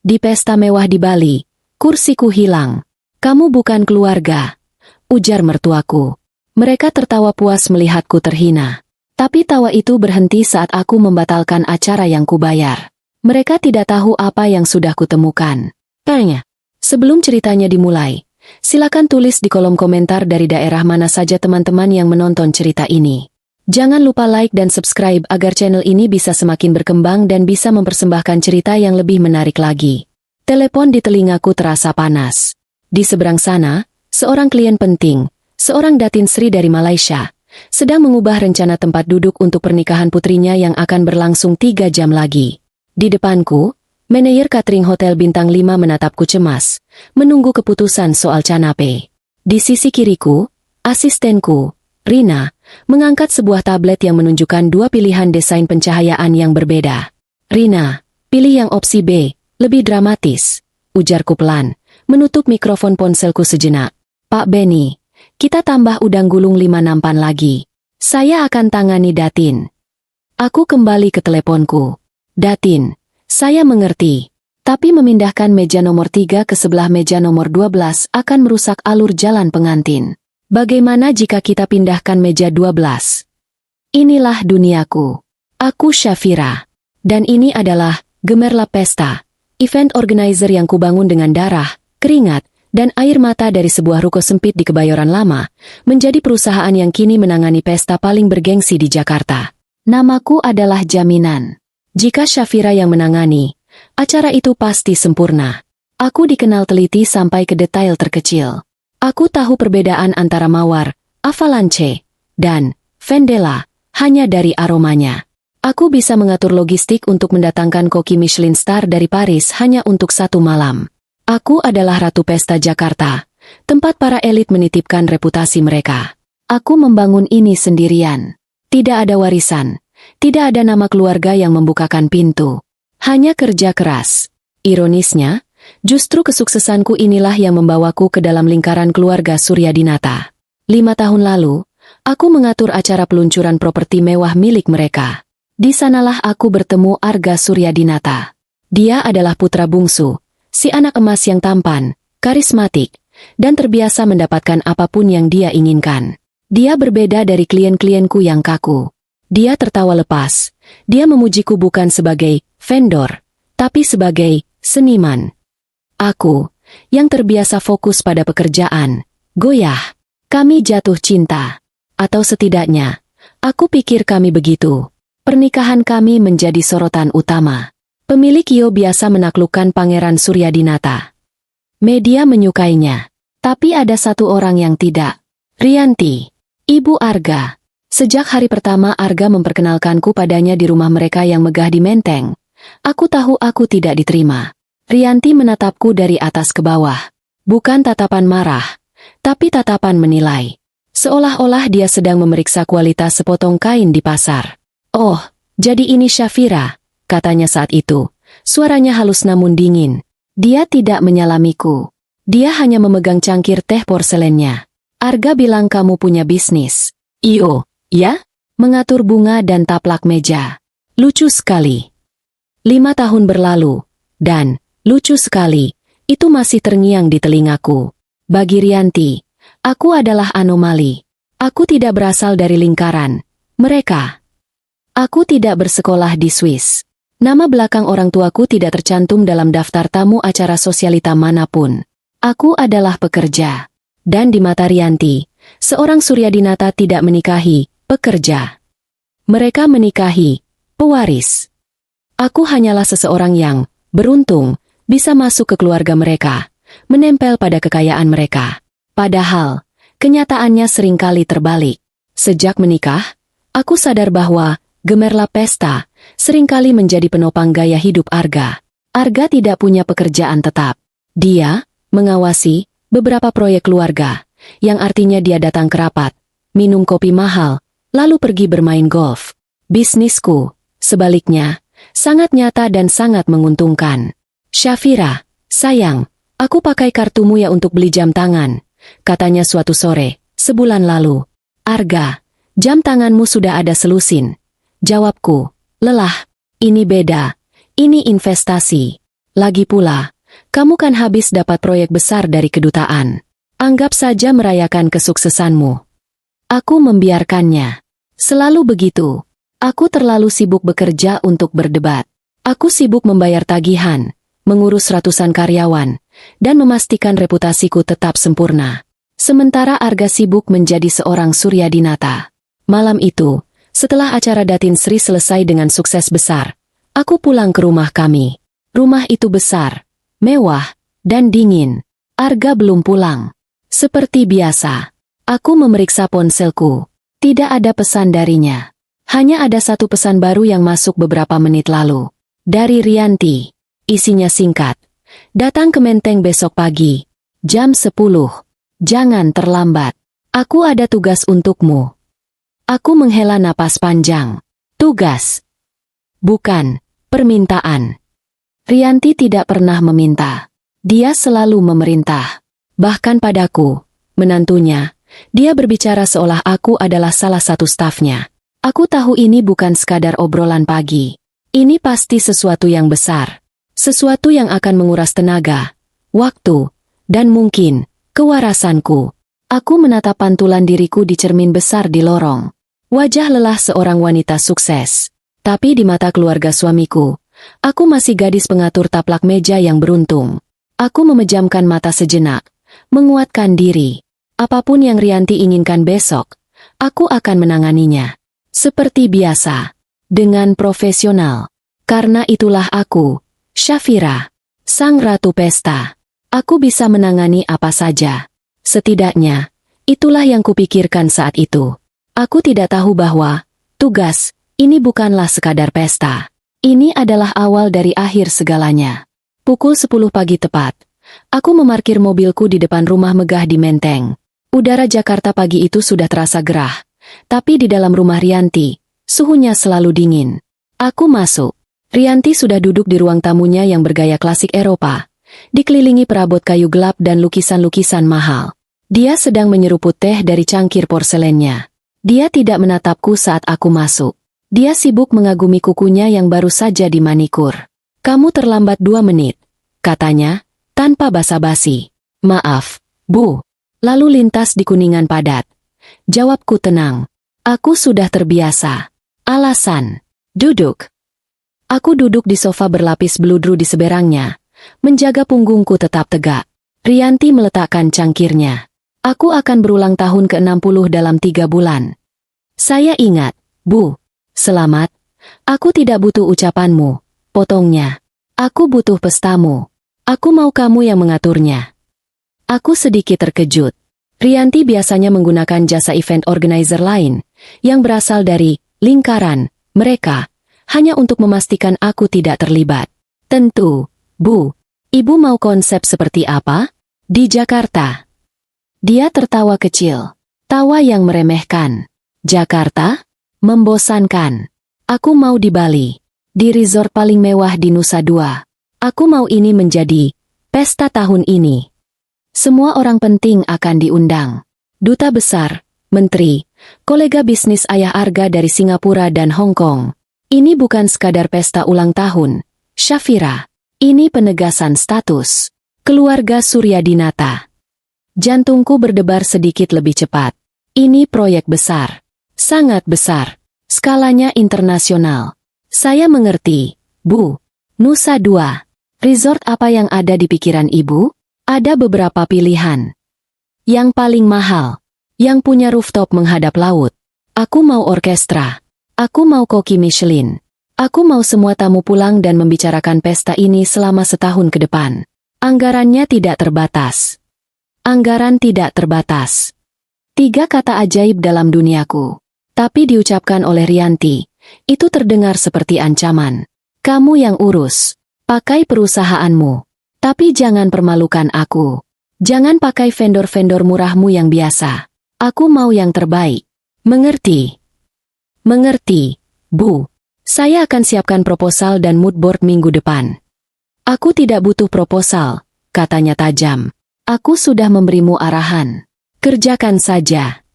Di pesta mewah di Bali, kursiku hilang. Kamu bukan keluarga, ujar mertuaku. Mereka tertawa puas melihatku terhina. Tapi tawa itu berhenti saat aku membatalkan acara yang kubayar. Mereka tidak tahu apa yang sudah kutemukan. Tanya, sebelum ceritanya dimulai, silakan tulis di kolom komentar dari daerah mana saja teman-teman yang menonton cerita ini. Jangan lupa like dan subscribe agar channel ini bisa semakin berkembang dan bisa mempersembahkan cerita yang lebih menarik lagi. Telepon di telingaku terasa panas. Di seberang sana, seorang klien penting, seorang Datin Sri dari Malaysia, sedang mengubah rencana tempat duduk untuk pernikahan putrinya yang akan berlangsung 3 jam lagi. Di depanku, manajer catering Hotel Bintang 5 menatapku cemas, menunggu keputusan soal canape. Di sisi kiriku, asistenku, Rina, mengangkat sebuah tablet yang menunjukkan 2 pilihan desain pencahayaan yang berbeda. Rina, pilih yang opsi B, lebih dramatis, ujarku pelan, menutup mikrofon ponselku sejenak. Pak Benny, kita tambah udang gulung 5 nampan lagi. Saya akan tangani Datin. Aku kembali ke teleponku. Datin, saya mengerti. Tapi memindahkan meja nomor 3 ke sebelah meja nomor 12 akan merusak alur jalan pengantin. Bagaimana jika kita pindahkan meja 12? Inilah duniaku. Aku Syafira. Dan ini adalah Gemerlap Pesta, event organizer yang kubangun dengan darah, keringat, dan air mata dari sebuah ruko sempit di Kebayoran Lama, menjadi perusahaan yang kini menangani pesta paling bergengsi di Jakarta. Namaku adalah jaminan. Jika Syafira yang menangani, acara itu pasti sempurna. Aku dikenal teliti sampai ke detail terkecil. Aku tahu perbedaan antara mawar, avalanche, dan vendela, hanya dari aromanya. Aku bisa mengatur logistik untuk mendatangkan koki Michelin Star dari Paris hanya untuk 1 malam. Aku adalah Ratu Pesta Jakarta, tempat para elit menitipkan reputasi mereka. Aku membangun ini sendirian. Tidak ada warisan, tidak ada nama keluarga yang membukakan pintu. Hanya kerja keras. Ironisnya, justru kesuksesanku inilah yang membawaku ke dalam lingkaran keluarga Suryadinata. 5 tahun lalu, aku mengatur acara peluncuran properti mewah milik mereka. Di sanalah aku bertemu Arga Suryadinata. Dia adalah putra bungsu, si anak emas yang tampan, karismatik, dan terbiasa mendapatkan apapun yang dia inginkan. Dia berbeda dari klien-klienku yang kaku. Dia tertawa lepas. Dia memujiku bukan sebagai vendor, tapi sebagai seniman. Aku, yang terbiasa fokus pada pekerjaan, goyah. Kami jatuh cinta. Atau setidaknya, aku pikir kami begitu. Pernikahan kami menjadi sorotan utama. Pemilik Yo biasa menaklukkan Pangeran Suryadinata. Media menyukainya. Tapi ada satu orang yang tidak. Rianti, Ibu Arga. Sejak hari pertama Arga memperkenalkanku padanya di rumah mereka yang megah di Menteng, aku tahu aku tidak diterima. Rianti menatapku dari atas ke bawah. Bukan tatapan marah, tapi tatapan menilai. Seolah-olah dia sedang memeriksa kualitas sepotong kain di pasar. Oh, jadi ini Syafira, katanya saat itu. Suaranya halus namun dingin. Dia tidak menyalamiku. Dia hanya memegang cangkir teh porselennya. Arga bilang kamu punya bisnis. Iyo, ya? Mengatur bunga dan taplak meja. Lucu sekali. 5 tahun berlalu, dan lucu sekali, itu masih terngiang di telingaku. Bagi Rianti, aku adalah anomali. Aku tidak berasal dari lingkaran mereka. Aku tidak bersekolah di Swiss. Nama belakang orang tuaku tidak tercantum dalam daftar tamu acara sosialita manapun. Aku adalah pekerja. Dan di mata Rianti, seorang Suryadinata tidak menikahi pekerja. Mereka menikahi pewaris. Aku hanyalah seseorang yang beruntung bisa masuk ke keluarga mereka, menempel pada kekayaan mereka. Padahal, kenyataannya seringkali terbalik. Sejak menikah, aku sadar bahwa Gemerlap Pesta seringkali menjadi penopang gaya hidup Arga. Arga tidak punya pekerjaan tetap. Dia mengawasi beberapa proyek keluarga, yang artinya dia datang ke rapat, minum kopi mahal, lalu pergi bermain golf. Bisnisku, sebaliknya, sangat nyata dan sangat menguntungkan. Syafira, sayang, aku pakai kartumu ya untuk beli jam tangan, katanya suatu sore, sebulan lalu. Arga, jam tanganmu sudah ada selusin. Jawabku, lelah, ini beda, ini investasi. Lagi pula, kamu kan habis dapat proyek besar dari kedutaan. Anggap saja merayakan kesuksesanmu. Aku membiarkannya. Selalu begitu. Aku terlalu sibuk bekerja untuk berdebat. Aku sibuk membayar tagihan, mengurus ratusan karyawan, dan memastikan reputasiku tetap sempurna. Sementara Arga sibuk menjadi seorang Suryadinata. Malam itu, setelah acara Datin Sri selesai dengan sukses besar, aku pulang ke rumah kami. Rumah itu besar, mewah, dan dingin. Arga belum pulang. Seperti biasa, aku memeriksa ponselku. Tidak ada pesan darinya. Hanya ada satu pesan baru yang masuk beberapa menit lalu. Dari Rianti. Isinya singkat. Datang ke Menteng besok pagi. Jam 10. Jangan terlambat. Aku ada tugas untukmu. Aku menghela napas panjang. Tugas. Bukan permintaan. Rianti tidak pernah meminta. Dia selalu memerintah. Bahkan padaku, menantunya, dia berbicara seolah aku adalah salah satu stafnya. Aku tahu ini bukan sekadar obrolan pagi. Ini pasti sesuatu yang besar. Sesuatu yang akan menguras tenaga, waktu, dan mungkin kewarasanku. Aku menatap pantulan diriku di cermin besar di lorong. Wajah lelah seorang wanita sukses. Tapi di mata keluarga suamiku, aku masih gadis pengatur taplak meja yang beruntung. Aku memejamkan mata sejenak, menguatkan diri. Apapun yang Rianti inginkan besok, aku akan menanganinya. Seperti biasa, dengan profesional. Karena itulah aku, Syafira, sang ratu pesta. Aku bisa menangani apa saja. Setidaknya, itulah yang kupikirkan saat itu. Aku tidak tahu bahwa tugas ini bukanlah sekadar pesta. Ini adalah awal dari akhir segalanya. Pukul 10 pagi tepat, aku memarkir mobilku di depan rumah megah di Menteng. Udara Jakarta pagi itu sudah terasa gerah, tapi di dalam rumah Rianti, suhunya selalu dingin. Aku masuk. Rianti sudah duduk di ruang tamunya yang bergaya klasik Eropa, dikelilingi perabot kayu gelap dan lukisan-lukisan mahal. Dia sedang menyeruput teh dari cangkir porselennya. Dia tidak menatapku saat aku masuk. Dia sibuk mengagumi kukunya yang baru saja dimanikur. Kamu terlambat 2 menit, katanya, tanpa basa-basi. Maaf, Bu. Lalu lintas di Kuningan padat. Jawabku tenang. Aku sudah terbiasa. Alasan. Duduk. Aku duduk di sofa berlapis beludru di seberangnya, menjaga punggungku tetap tegak. Rianti meletakkan cangkirnya. Aku akan berulang tahun ke-60 dalam 3 bulan. Saya ingat, Bu. Selamat. Aku tidak butuh ucapanmu, potongnya. Aku butuh pestamu. Aku mau kamu yang mengaturnya. Aku sedikit terkejut. Rianti biasanya menggunakan jasa event organizer lain, yang berasal dari lingkaran mereka, hanya untuk memastikan aku tidak terlibat. Tentu, Bu. Ibu mau konsep seperti apa? Di Jakarta. Dia tertawa kecil. Tawa yang meremehkan. Jakarta? Membosankan. Aku mau di Bali. Di resort paling mewah di Nusa Dua. Aku mau ini menjadi pesta tahun ini. Semua orang penting akan diundang. Duta besar, menteri, kolega bisnis ayah Arga dari Singapura dan Hong Kong. Ini bukan sekadar pesta ulang tahun, Syafira. Ini penegasan status. Keluarga Suryadinata. Jantungku berdebar sedikit lebih cepat. Ini proyek besar. Sangat besar. Skalanya internasional. Saya mengerti, Bu. Nusa Dua. Resort apa yang ada di pikiran Ibu? Ada beberapa pilihan. Yang paling mahal. Yang punya rooftop menghadap laut. Aku mau orkestra. Aku mau koki Michelin. Aku mau semua tamu pulang dan membicarakan pesta ini selama setahun ke depan. Anggarannya tidak terbatas. Anggaran tidak terbatas. 3 kata ajaib dalam duniaku. Tapi diucapkan oleh Rianti, itu terdengar seperti ancaman. Kamu yang urus. Pakai perusahaanmu. Tapi jangan permalukan aku. Jangan pakai vendor-vendor murahmu yang biasa. Aku mau yang terbaik. Mengerti? Mengerti, Bu. Saya akan siapkan proposal dan mood board minggu depan. Aku tidak butuh proposal, katanya tajam. Aku sudah memberimu arahan. Kerjakan saja.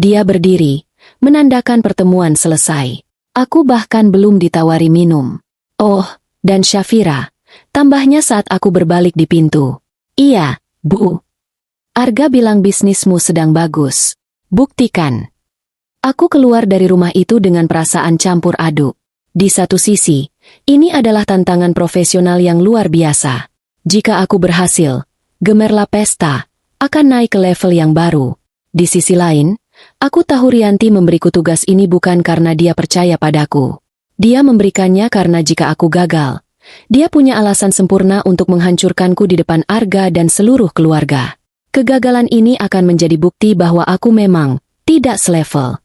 Dia berdiri, menandakan pertemuan selesai. Aku bahkan belum ditawari minum. Oh, dan Syafira, Tambahnya saat aku berbalik di pintu. Iya, Bu. Arga bilang bisnismu sedang bagus. Buktikan. Aku keluar dari rumah itu dengan perasaan campur aduk. Di satu sisi, ini adalah tantangan profesional yang luar biasa. Jika aku berhasil, Gemerlap Pesta akan naik ke level yang baru. Di sisi lain, aku tahu Rianti memberiku tugas ini bukan karena dia percaya padaku. Dia memberikannya karena jika aku gagal, dia punya alasan sempurna untuk menghancurkanku di depan Arga dan seluruh keluarga. Kegagalan ini akan menjadi bukti bahwa aku memang tidak selevel.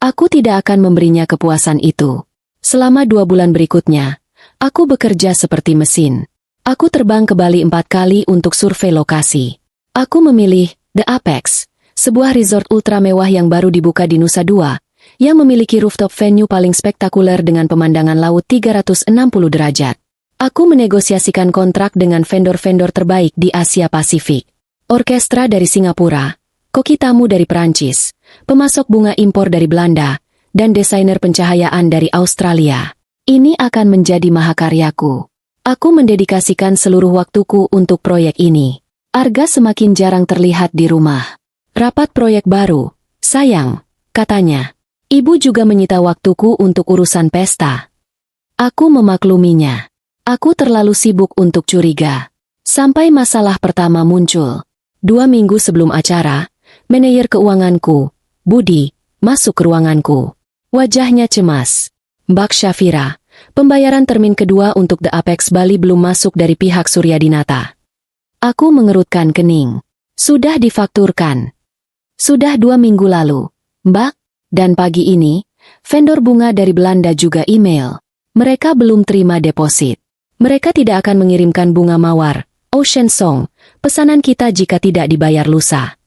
Aku tidak akan memberinya kepuasan itu. Selama 2 bulan berikutnya, aku bekerja seperti mesin. Aku terbang ke Bali 4 kali untuk survei lokasi. Aku memilih The Apex, sebuah resort ultra mewah yang baru dibuka di Nusa Dua, yang memiliki rooftop venue paling spektakuler dengan pemandangan laut 360 derajat. Aku menegosiasikan kontrak dengan vendor-vendor terbaik di Asia Pasifik. Orkestra dari Singapura, koki tamu dari Perancis, pemasok bunga impor dari Belanda, dan desainer pencahayaan dari Australia. Ini akan menjadi mahakaryaku. Aku mendedikasikan seluruh waktuku untuk proyek ini. Arga semakin jarang terlihat di rumah. Rapat proyek baru, sayang, katanya. Ibu juga menyita waktuku untuk urusan pesta. Aku memakluminya. Aku terlalu sibuk untuk curiga. Sampai masalah pertama muncul. 2 minggu sebelum acara, manajer keuanganku, Budi, masuk ke ruanganku. Wajahnya cemas. Mbak Syafira, pembayaran termin kedua untuk The Apex Bali belum masuk dari pihak Suryadinata. Aku mengerutkan kening. Sudah difakturkan. Sudah 2 minggu lalu, Mbak, dan pagi ini, vendor bunga dari Belanda juga email. Mereka belum terima deposit. Mereka tidak akan mengirimkan bunga mawar, Ocean Song, pesanan kita jika tidak dibayar lusa.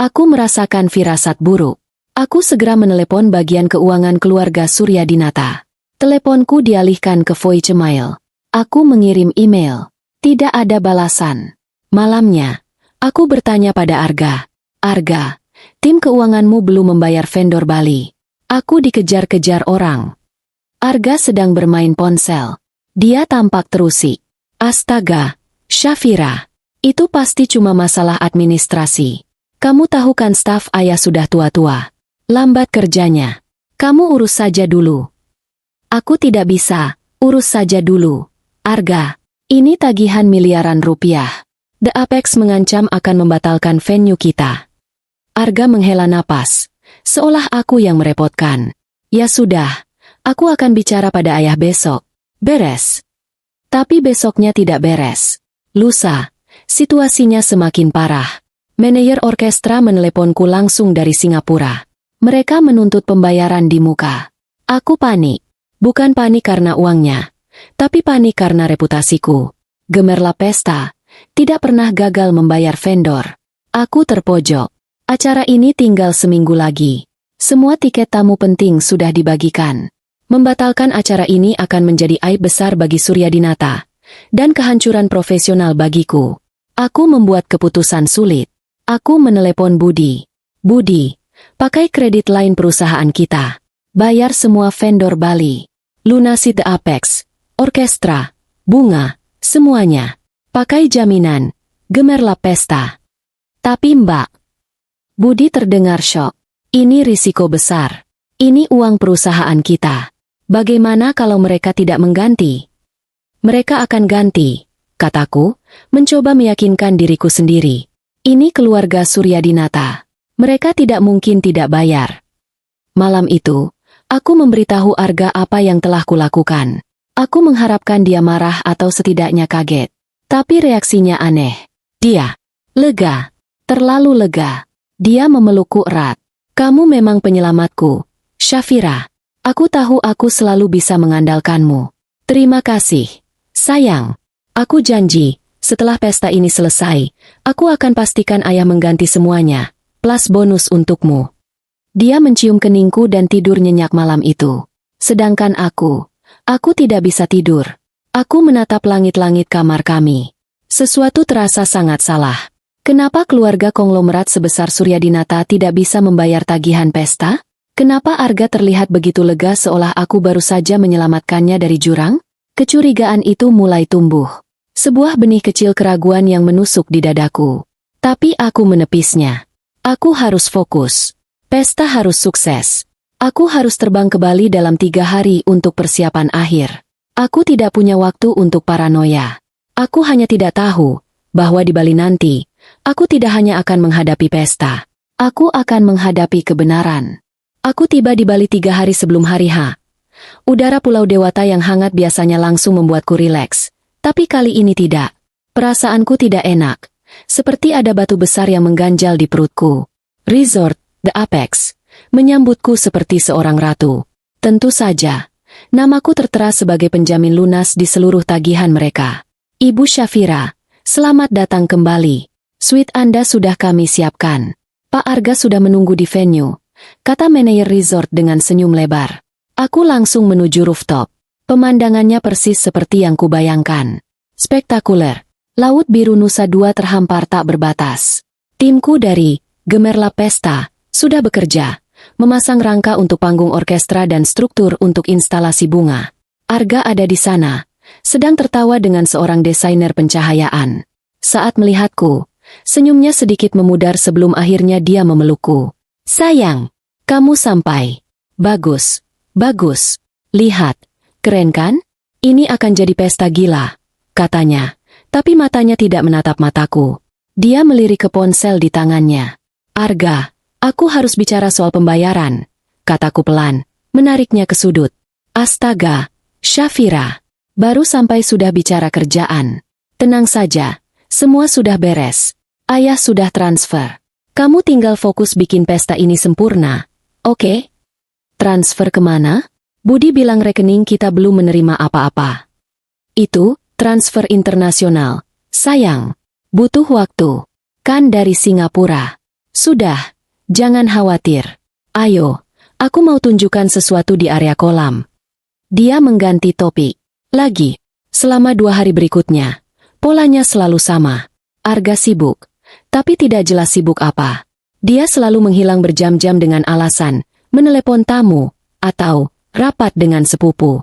Aku merasakan firasat buruk. Aku segera menelepon bagian keuangan keluarga Suryadinata. Teleponku dialihkan ke voicemail. Aku mengirim email. Tidak ada balasan. Malamnya, aku bertanya pada Arga. Arga, tim keuanganmu belum membayar vendor Bali. Aku dikejar-kejar orang. Arga sedang bermain ponsel. Dia tampak terusik. Astaga, Syafira, itu pasti cuma masalah administrasi. Kamu tahu kan staf ayah sudah tua-tua. Lambat kerjanya. Kamu urus saja dulu. Aku tidak bisa, urus saja dulu. Arga, ini tagihan miliaran rupiah. The Apex mengancam akan membatalkan venue kita. Arga menghela napas, seolah aku yang merepotkan. Ya sudah, aku akan bicara pada ayah besok. Beres. Tapi besoknya tidak beres. Lusa, situasinya semakin parah. Manajer orkestra meneleponku langsung dari Singapura. Mereka menuntut pembayaran di muka. Aku panik. Bukan panik karena uangnya, tapi panik karena reputasiku. Gemerlap Pesta tidak pernah gagal membayar vendor. Aku terpojok. Acara ini tinggal seminggu lagi. Semua tiket tamu penting sudah dibagikan. Membatalkan acara ini akan menjadi aib besar bagi Suryadinata dan kehancuran profesional bagiku. Aku membuat keputusan sulit. Aku menelepon Budi. Budi, pakai kredit lain perusahaan kita. Bayar semua vendor Bali. Lunasi The Apex, orkestra, bunga, semuanya. Pakai jaminan, Gemerlap Pesta. Tapi Mbak, Budi terdengar syok. Ini risiko besar. Ini uang perusahaan kita. Bagaimana kalau mereka tidak mengganti? Mereka akan ganti, kataku, mencoba meyakinkan diriku sendiri. Ini keluarga Suryadinata. Mereka tidak mungkin tidak bayar. Malam itu, aku memberitahu Arga apa yang telah kulakukan. Aku mengharapkan dia marah atau setidaknya kaget. Tapi reaksinya aneh. Dia lega, terlalu lega. Dia memelukku erat. Kamu memang penyelamatku, Syafira. Aku tahu aku selalu bisa mengandalkanmu. Terima kasih, sayang. Aku janji, setelah pesta ini selesai, aku akan pastikan ayah mengganti semuanya, plus bonus untukmu. Dia mencium keningku dan tidur nyenyak malam itu. Sedangkan aku tidak bisa tidur. Aku menatap langit-langit kamar kami. Sesuatu terasa sangat salah. Kenapa keluarga konglomerat sebesar Suryadinata tidak bisa membayar tagihan pesta? Kenapa Arga terlihat begitu lega seolah aku baru saja menyelamatkannya dari jurang? Kecurigaan itu mulai tumbuh. Sebuah benih kecil keraguan yang menusuk di dadaku. Tapi aku menepisnya. Aku harus fokus. Pesta harus sukses. Aku harus terbang ke Bali dalam 3 hari untuk persiapan akhir. Aku tidak punya waktu untuk paranoia. Aku hanya tidak tahu bahwa di Bali nanti, aku tidak hanya akan menghadapi pesta. Aku akan menghadapi kebenaran. Aku tiba di Bali 3 hari sebelum hari H. Udara Pulau Dewata yang hangat biasanya langsung membuatku rileks. Tapi kali ini tidak. Perasaanku tidak enak. Seperti ada batu besar yang mengganjal di perutku. Resort, The Apex, menyambutku seperti seorang ratu. Tentu saja, namaku tertera sebagai penjamin lunas di seluruh tagihan mereka. Ibu Syafira, selamat datang kembali. Suite Anda sudah kami siapkan. Pak Arga sudah menunggu di venue, kata manajer resort dengan senyum lebar. Aku langsung menuju rooftop. Pemandangannya persis seperti yang kubayangkan. Spektakuler. Laut biru Nusa Dua terhampar tak berbatas. Timku dari Gemerlap Pesta sudah bekerja, memasang rangka untuk panggung orkestra dan struktur untuk instalasi bunga. Arga ada di sana, sedang tertawa dengan seorang desainer pencahayaan. Saat melihatku, senyumnya sedikit memudar sebelum akhirnya dia memelukku. Sayang, kamu sampai. Bagus, bagus. Lihat, keren kan? Ini akan jadi pesta gila, katanya. Tapi matanya tidak menatap mataku. Dia melirik ke ponsel di tangannya. Arga, aku harus bicara soal pembayaran, kataku pelan, menariknya ke sudut. Astaga, Syafira, baru sampai sudah bicara kerjaan. Tenang saja, semua sudah beres. Ayah sudah transfer. Kamu tinggal fokus bikin pesta ini sempurna, oke? Transfer kemana? Budi bilang rekening kita belum menerima apa-apa. Itu transfer internasional. Sayang, butuh waktu. Kan dari Singapura. Sudah, jangan khawatir. Ayo, aku mau tunjukkan sesuatu di area kolam. Dia mengganti topik. Lagi, selama 2 hari berikutnya, polanya selalu sama. Arga sibuk, tapi tidak jelas sibuk apa. Dia selalu menghilang berjam-jam dengan alasan menelepon tamu, atau rapat dengan sepupu.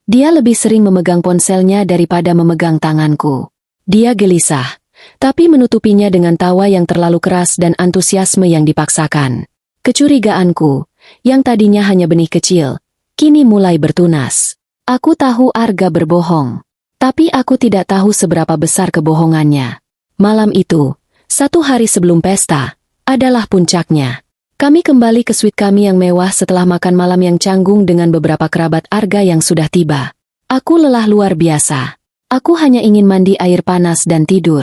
Dia lebih sering memegang ponselnya daripada memegang tanganku. Dia gelisah, tapi menutupinya dengan tawa yang terlalu keras dan antusiasme yang dipaksakan. Kecurigaanku, yang tadinya hanya benih kecil, kini mulai bertunas. Aku tahu Arga berbohong, tapi aku tidak tahu seberapa besar kebohongannya. Malam itu, 1 hari sebelum pesta, adalah puncaknya. Kami kembali ke suite kami yang mewah setelah makan malam yang canggung dengan beberapa kerabat Arga yang sudah tiba. Aku lelah luar biasa. Aku hanya ingin mandi air panas dan tidur.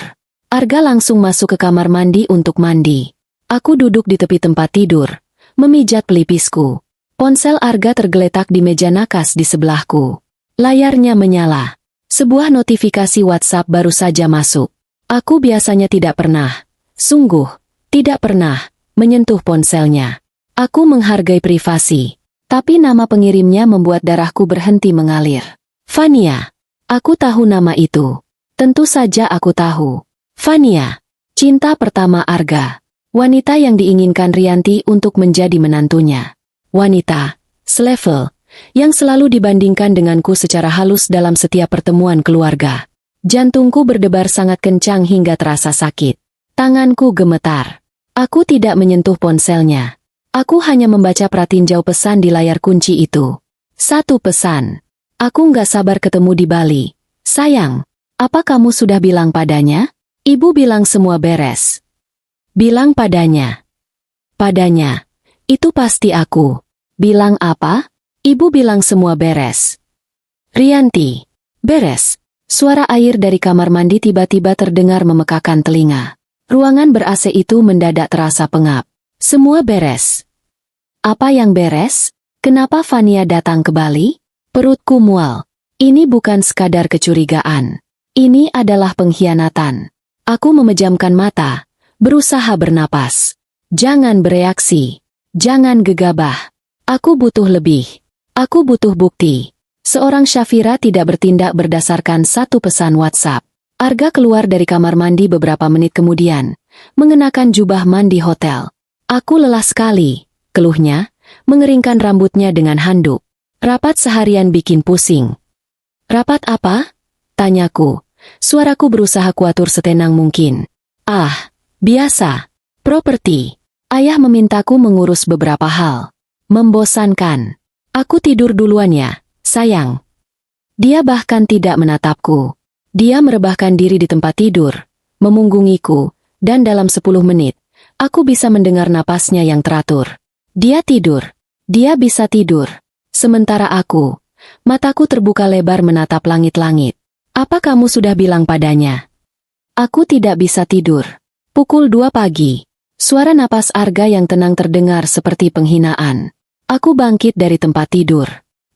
Arga langsung masuk ke kamar mandi untuk mandi. Aku duduk di tepi tempat tidur, memijat pelipisku. Ponsel Arga tergeletak di meja nakas di sebelahku. Layarnya menyala. Sebuah notifikasi WhatsApp baru saja masuk. Aku biasanya tidak pernah, sungguh, tidak pernah, menyentuh ponselnya. Aku menghargai privasi, tapi nama pengirimnya membuat darahku berhenti mengalir. Fania. Aku tahu nama itu. Tentu saja aku tahu. Fania. Cinta pertama Arga. Wanita yang diinginkan Rianti untuk menjadi menantunya. Wanita, selevel, yang selalu dibandingkan denganku secara halus dalam setiap pertemuan keluarga. Jantungku berdebar sangat kencang hingga terasa sakit. Tanganku gemetar. Aku tidak menyentuh ponselnya. Aku hanya membaca pratinjau pesan di layar kunci itu. 1 pesan. Aku nggak sabar ketemu di Bali. Sayang, apa kamu sudah bilang padanya? Ibu bilang semua beres. Bilang padanya. Padanya. Itu pasti aku. Bilang apa? Ibu bilang semua beres. Rianti. Beres. Suara air dari kamar mandi tiba-tiba terdengar memekakan telinga. Ruangan ber-AC itu mendadak terasa pengap. Semua beres. Apa yang beres? Kenapa Fania datang ke Bali? Perutku mual. Ini bukan sekadar kecurigaan. Ini adalah pengkhianatan. Aku memejamkan mata, berusaha bernapas. Jangan bereaksi. Jangan gegabah. Aku butuh lebih. Aku butuh bukti. Seorang Syafira tidak bertindak berdasarkan 1 pesan WhatsApp. Arga keluar dari kamar mandi beberapa menit kemudian, mengenakan jubah mandi hotel. Aku lelah sekali, keluhnya, mengeringkan rambutnya dengan handuk. Rapat seharian bikin pusing. Rapat apa? Tanyaku, Suaraku berusaha kuatur setenang mungkin. Ah, biasa. Properti. Ayah memintaku mengurus beberapa hal. Membosankan. Aku tidur duluan ya, sayang. Dia bahkan tidak menatapku. Dia merebahkan diri di tempat tidur, memunggungiku, dan dalam 10 menit, aku bisa mendengar napasnya yang teratur. Dia tidur. Dia bisa tidur. Sementara aku, mataku terbuka lebar menatap langit-langit. Apa kamu sudah bilang padanya? Aku tidak bisa tidur. Pukul 2 pagi. Suara napas Arga yang tenang terdengar seperti penghinaan. Aku bangkit dari tempat tidur.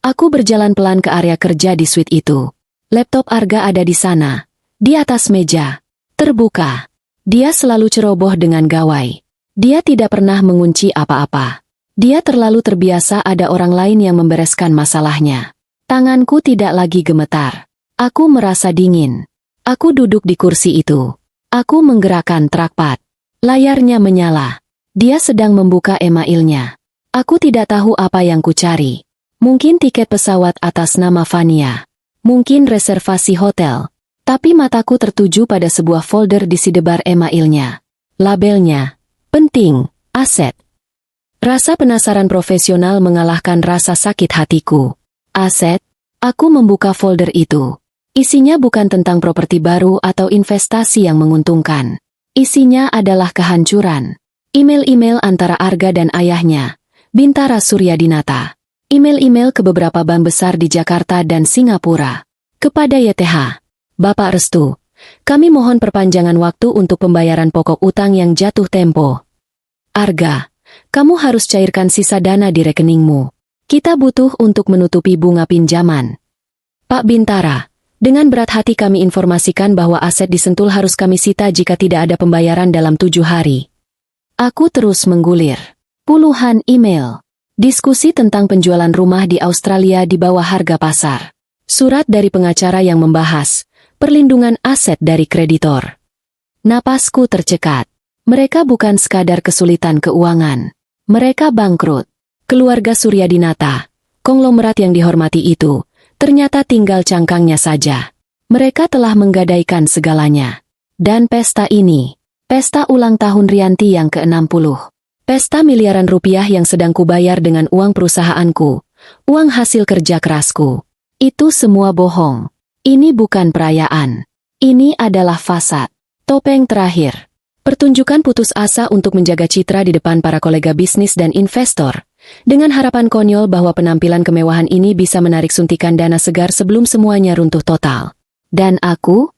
Aku berjalan pelan ke area kerja di suite itu. Laptop Arga ada di sana. Di atas meja. Terbuka. Dia selalu ceroboh dengan gawai. Dia tidak pernah mengunci apa-apa. Dia terlalu terbiasa ada orang lain yang membereskan masalahnya. Tanganku tidak lagi gemetar. Aku merasa dingin. Aku duduk di kursi itu. Aku menggerakkan trackpad. Layarnya menyala. Dia sedang membuka emailnya. Aku tidak tahu apa yang kucari. Mungkin tiket pesawat atas nama Fania. Mungkin reservasi hotel. Tapi mataku tertuju pada sebuah folder di sidebar emailnya. Labelnya, penting, aset. Rasa penasaran profesional mengalahkan rasa sakit hatiku. Aset? Aku membuka folder itu. Isinya bukan tentang properti baru atau investasi yang menguntungkan. Isinya adalah kehancuran. Email-email antara Arga dan ayahnya, Bintara Suryadinata. Email-email ke beberapa bank besar di Jakarta dan Singapura. Kepada YTH. Bapak Restu, kami mohon perpanjangan waktu untuk pembayaran pokok utang yang jatuh tempo. Arga, kamu harus cairkan sisa dana di rekeningmu. Kita butuh untuk menutupi bunga pinjaman. Pak Bintara, dengan berat hati kami informasikan bahwa aset di Sentul harus kami sita jika tidak ada pembayaran dalam 7 hari. Aku terus menggulir. Puluhan email. Diskusi tentang penjualan rumah di Australia di bawah harga pasar. Surat dari pengacara yang membahas perlindungan aset dari kreditor. Napasku tercekat. Mereka bukan sekadar kesulitan keuangan. Mereka bangkrut. Keluarga Suryadinata, konglomerat yang dihormati itu, ternyata tinggal cangkangnya saja. Mereka telah menggadaikan segalanya. Dan pesta ini, pesta ulang tahun Rianti yang ke-60. Pesta miliaran rupiah yang sedang kubayar dengan uang perusahaanku, uang hasil kerja kerasku. Itu semua bohong. Ini bukan perayaan. Ini adalah fasad. Topeng terakhir. Pertunjukan putus asa untuk menjaga citra di depan para kolega bisnis dan investor. Dengan harapan konyol bahwa penampilan kemewahan ini bisa menarik suntikan dana segar sebelum semuanya runtuh total. Dan aku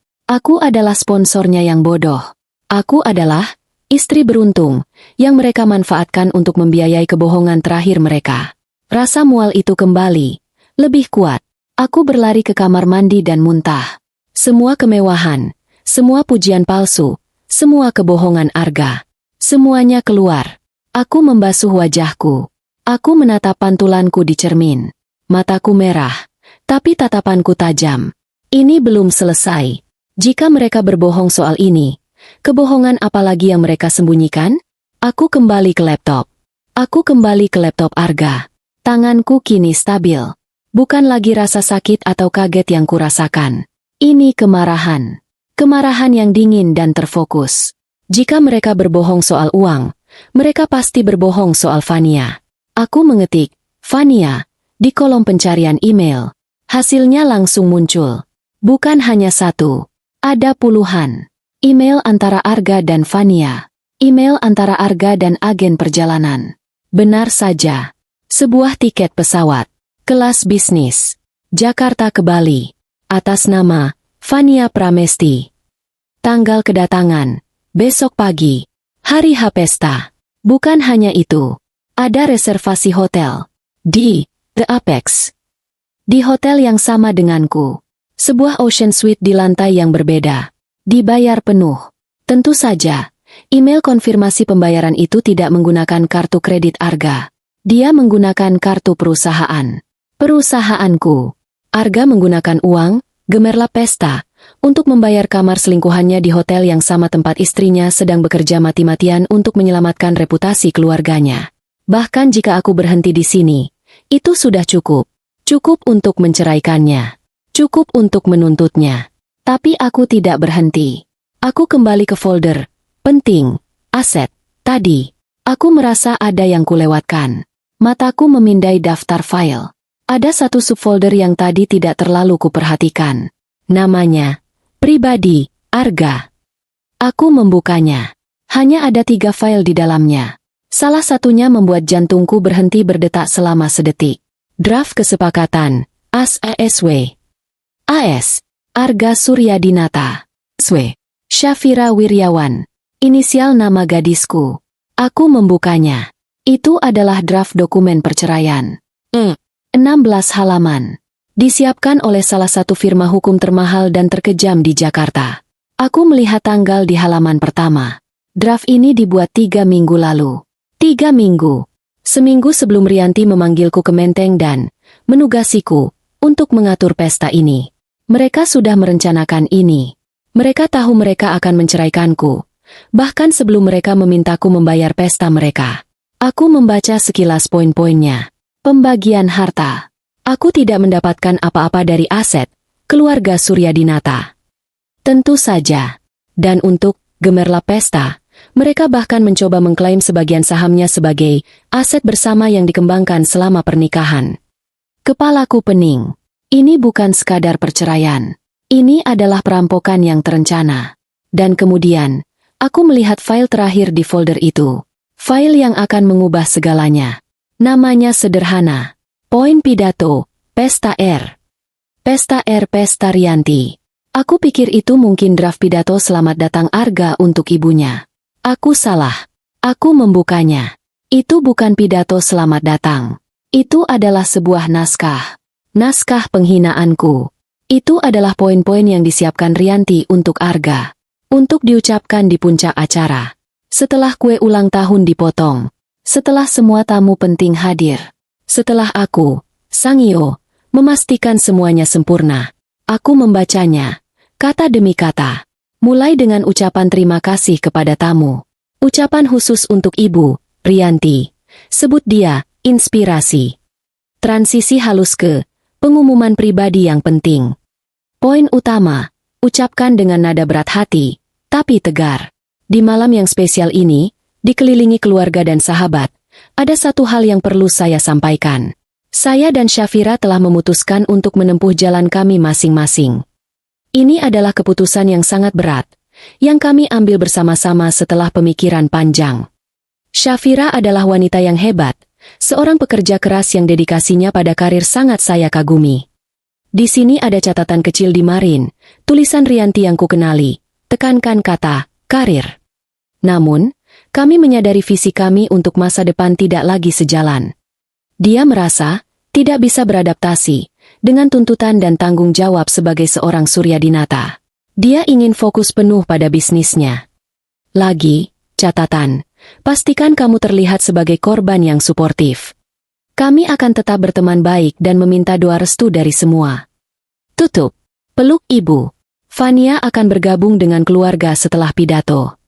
adalah sponsornya yang bodoh. Aku adalah istri beruntung yang mereka manfaatkan untuk membiayai kebohongan terakhir mereka. Rasa mual itu kembali. Lebih kuat. Aku berlari ke kamar mandi dan muntah. Semua kemewahan, semua pujian palsu, semua kebohongan Arga. Semuanya keluar. Aku membasuh wajahku. Aku menatap pantulanku di cermin. Mataku merah, tapi tatapanku tajam. Ini belum selesai. Jika mereka berbohong soal ini, kebohongan apa lagi yang mereka sembunyikan? Aku kembali ke laptop. Aku kembali ke laptop Arga. Tanganku kini stabil. Bukan lagi rasa sakit atau kaget yang kurasakan. Ini kemarahan. Kemarahan yang dingin dan terfokus. Jika mereka berbohong soal uang, mereka pasti berbohong soal Fania. Aku mengetik, Fania, di kolom pencarian email. Hasilnya langsung muncul. Bukan hanya satu. Ada puluhan. Email antara Arga dan Fania. Email antara Arga dan agen perjalanan. Benar saja. Sebuah tiket pesawat. Kelas bisnis. Jakarta ke Bali. Atas nama Fania Pramesti. Tanggal kedatangan. Besok pagi. Hari H pesta. Bukan hanya itu. Ada reservasi hotel. Di The Apex. Di hotel yang sama denganku. Sebuah ocean suite di lantai yang berbeda. Dibayar penuh. Tentu saja, email konfirmasi pembayaran itu tidak menggunakan kartu kredit Arga. Dia menggunakan kartu perusahaan. Perusahaanku. Arga menggunakan uang, gemerlap pesta, untuk membayar kamar selingkuhannya di hotel yang sama tempat istrinya sedang bekerja mati-matian untuk menyelamatkan reputasi keluarganya. Bahkan jika aku berhenti di sini, itu sudah cukup. Cukup untuk menceraikannya. Cukup untuk menuntutnya. Tapi aku tidak berhenti. Aku kembali ke folder, penting, aset, tadi. Aku merasa ada yang kulewatkan. Mataku memindai daftar file. Ada satu subfolder yang tadi tidak terlalu kuperhatikan. Namanya, pribadi, Arga. Aku membukanya. Hanya ada 3 file di dalamnya. Salah satunya membuat jantungku berhenti berdetak selama sedetik. Draft kesepakatan, AS, Arga Suryadinata. SW, Syafira Wiryawan. Inisial nama gadisku. Aku membukanya. Itu adalah draft dokumen perceraian. 16 halaman. Disiapkan oleh salah satu firma hukum termahal dan terkejam di Jakarta. Aku melihat tanggal di halaman pertama. Draft ini dibuat 3 minggu lalu. 3 minggu. Seminggu sebelum Rianti memanggilku ke Menteng dan menugasiku untuk mengatur pesta ini. Mereka sudah merencanakan ini. Mereka tahu mereka akan menceraikanku. Bahkan sebelum mereka memintaku membayar pesta mereka. Aku membaca sekilas poin-poinnya. Pembagian harta. Aku tidak mendapatkan apa-apa dari aset keluarga Suryadinata. Tentu saja. Dan untuk gemerlap pesta, mereka bahkan mencoba mengklaim sebagian sahamnya sebagai aset bersama yang dikembangkan selama pernikahan. Kepalaku pening. Ini bukan sekadar perceraian. Ini adalah perampokan yang terencana. Dan kemudian, aku melihat file terakhir di folder itu. File yang akan mengubah segalanya. Namanya sederhana. Poin pidato, Pesta R. Pesta R Pesta Rianti. Aku pikir itu mungkin draft pidato selamat datang Arga untuk ibunya. Aku salah. Aku membukanya. Itu bukan pidato selamat datang. Itu adalah sebuah naskah. Naskah penghinaanku. Itu adalah poin-poin yang disiapkan Rianti untuk Arga. Untuk diucapkan di puncak acara. Setelah kue ulang tahun dipotong. Setelah semua tamu penting hadir. Setelah aku, Sangyo, memastikan semuanya sempurna. Aku membacanya. Kata demi kata. Mulai dengan ucapan terima kasih kepada tamu. Ucapan khusus untuk Ibu, Rianti. Sebut dia, inspirasi. Transisi halus ke pengumuman pribadi yang penting. Poin utama, ucapkan dengan nada berat hati, tapi tegar. Di malam yang spesial ini, dikelilingi keluarga dan sahabat, ada satu hal yang perlu saya sampaikan. Saya dan Syafira telah memutuskan untuk menempuh jalan kami masing-masing. Ini adalah keputusan yang sangat berat, yang kami ambil bersama-sama setelah pemikiran panjang. Syafira adalah wanita yang hebat, seorang pekerja keras yang dedikasinya pada karir sangat saya kagumi. Di sini ada catatan kecil di Marin, tulisan Rianti yang kukenali, tekankan kata, karir. Namun, kami menyadari visi kami untuk masa depan tidak lagi sejalan. Dia merasa, tidak bisa beradaptasi, dengan tuntutan dan tanggung jawab sebagai seorang Suryadinata. Dia ingin fokus penuh pada bisnisnya. Lagi, catatan, pastikan kamu terlihat sebagai korban yang suportif. Kami akan tetap berteman baik dan meminta doa restu dari semua. Tutup. Peluk ibu. Fania akan bergabung dengan keluarga setelah pidato.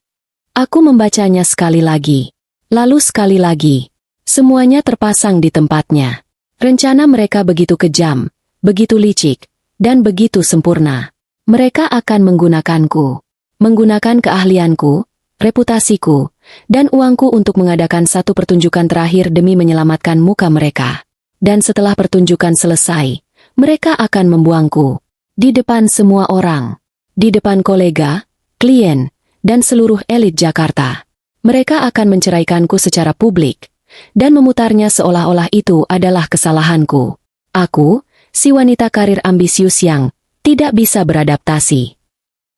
Aku membacanya sekali lagi. Lalu sekali lagi. Semuanya terpasang di tempatnya. Rencana mereka begitu kejam, begitu licik, dan begitu sempurna. Mereka akan menggunakanku. Menggunakan keahlianku, reputasiku, dan uangku untuk mengadakan satu pertunjukan terakhir demi menyelamatkan muka mereka. Dan setelah pertunjukan selesai, mereka akan membuangku. Di depan semua orang. Di depan kolega, klien, dan seluruh elit Jakarta. Mereka akan menceraikanku secara publik, dan memutarnya seolah-olah itu adalah kesalahanku. Aku, si wanita karir ambisius yang tidak bisa beradaptasi.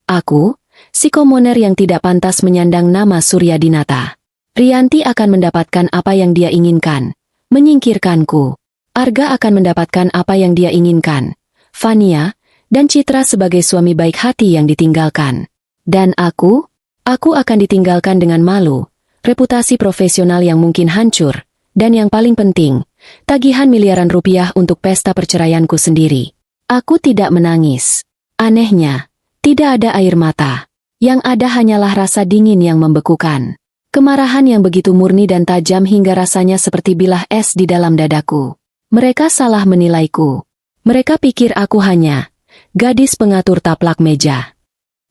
Aku, si komoner yang tidak pantas menyandang nama Suryadinata. Rianti akan mendapatkan apa yang dia inginkan, menyingkirkanku. Arga akan mendapatkan apa yang dia inginkan, Fania, dan citra sebagai suami baik hati yang ditinggalkan. Dan aku akan ditinggalkan dengan malu, reputasi profesional yang mungkin hancur, dan yang paling penting, tagihan miliaran rupiah untuk pesta perceraianku sendiri. Aku tidak menangis. Anehnya, tidak ada air mata. Yang ada hanyalah rasa dingin yang membekukan. Kemarahan yang begitu murni dan tajam hingga rasanya seperti bilah es di dalam dadaku. Mereka salah menilaiku. Mereka pikir aku hanya gadis pengatur taplak meja.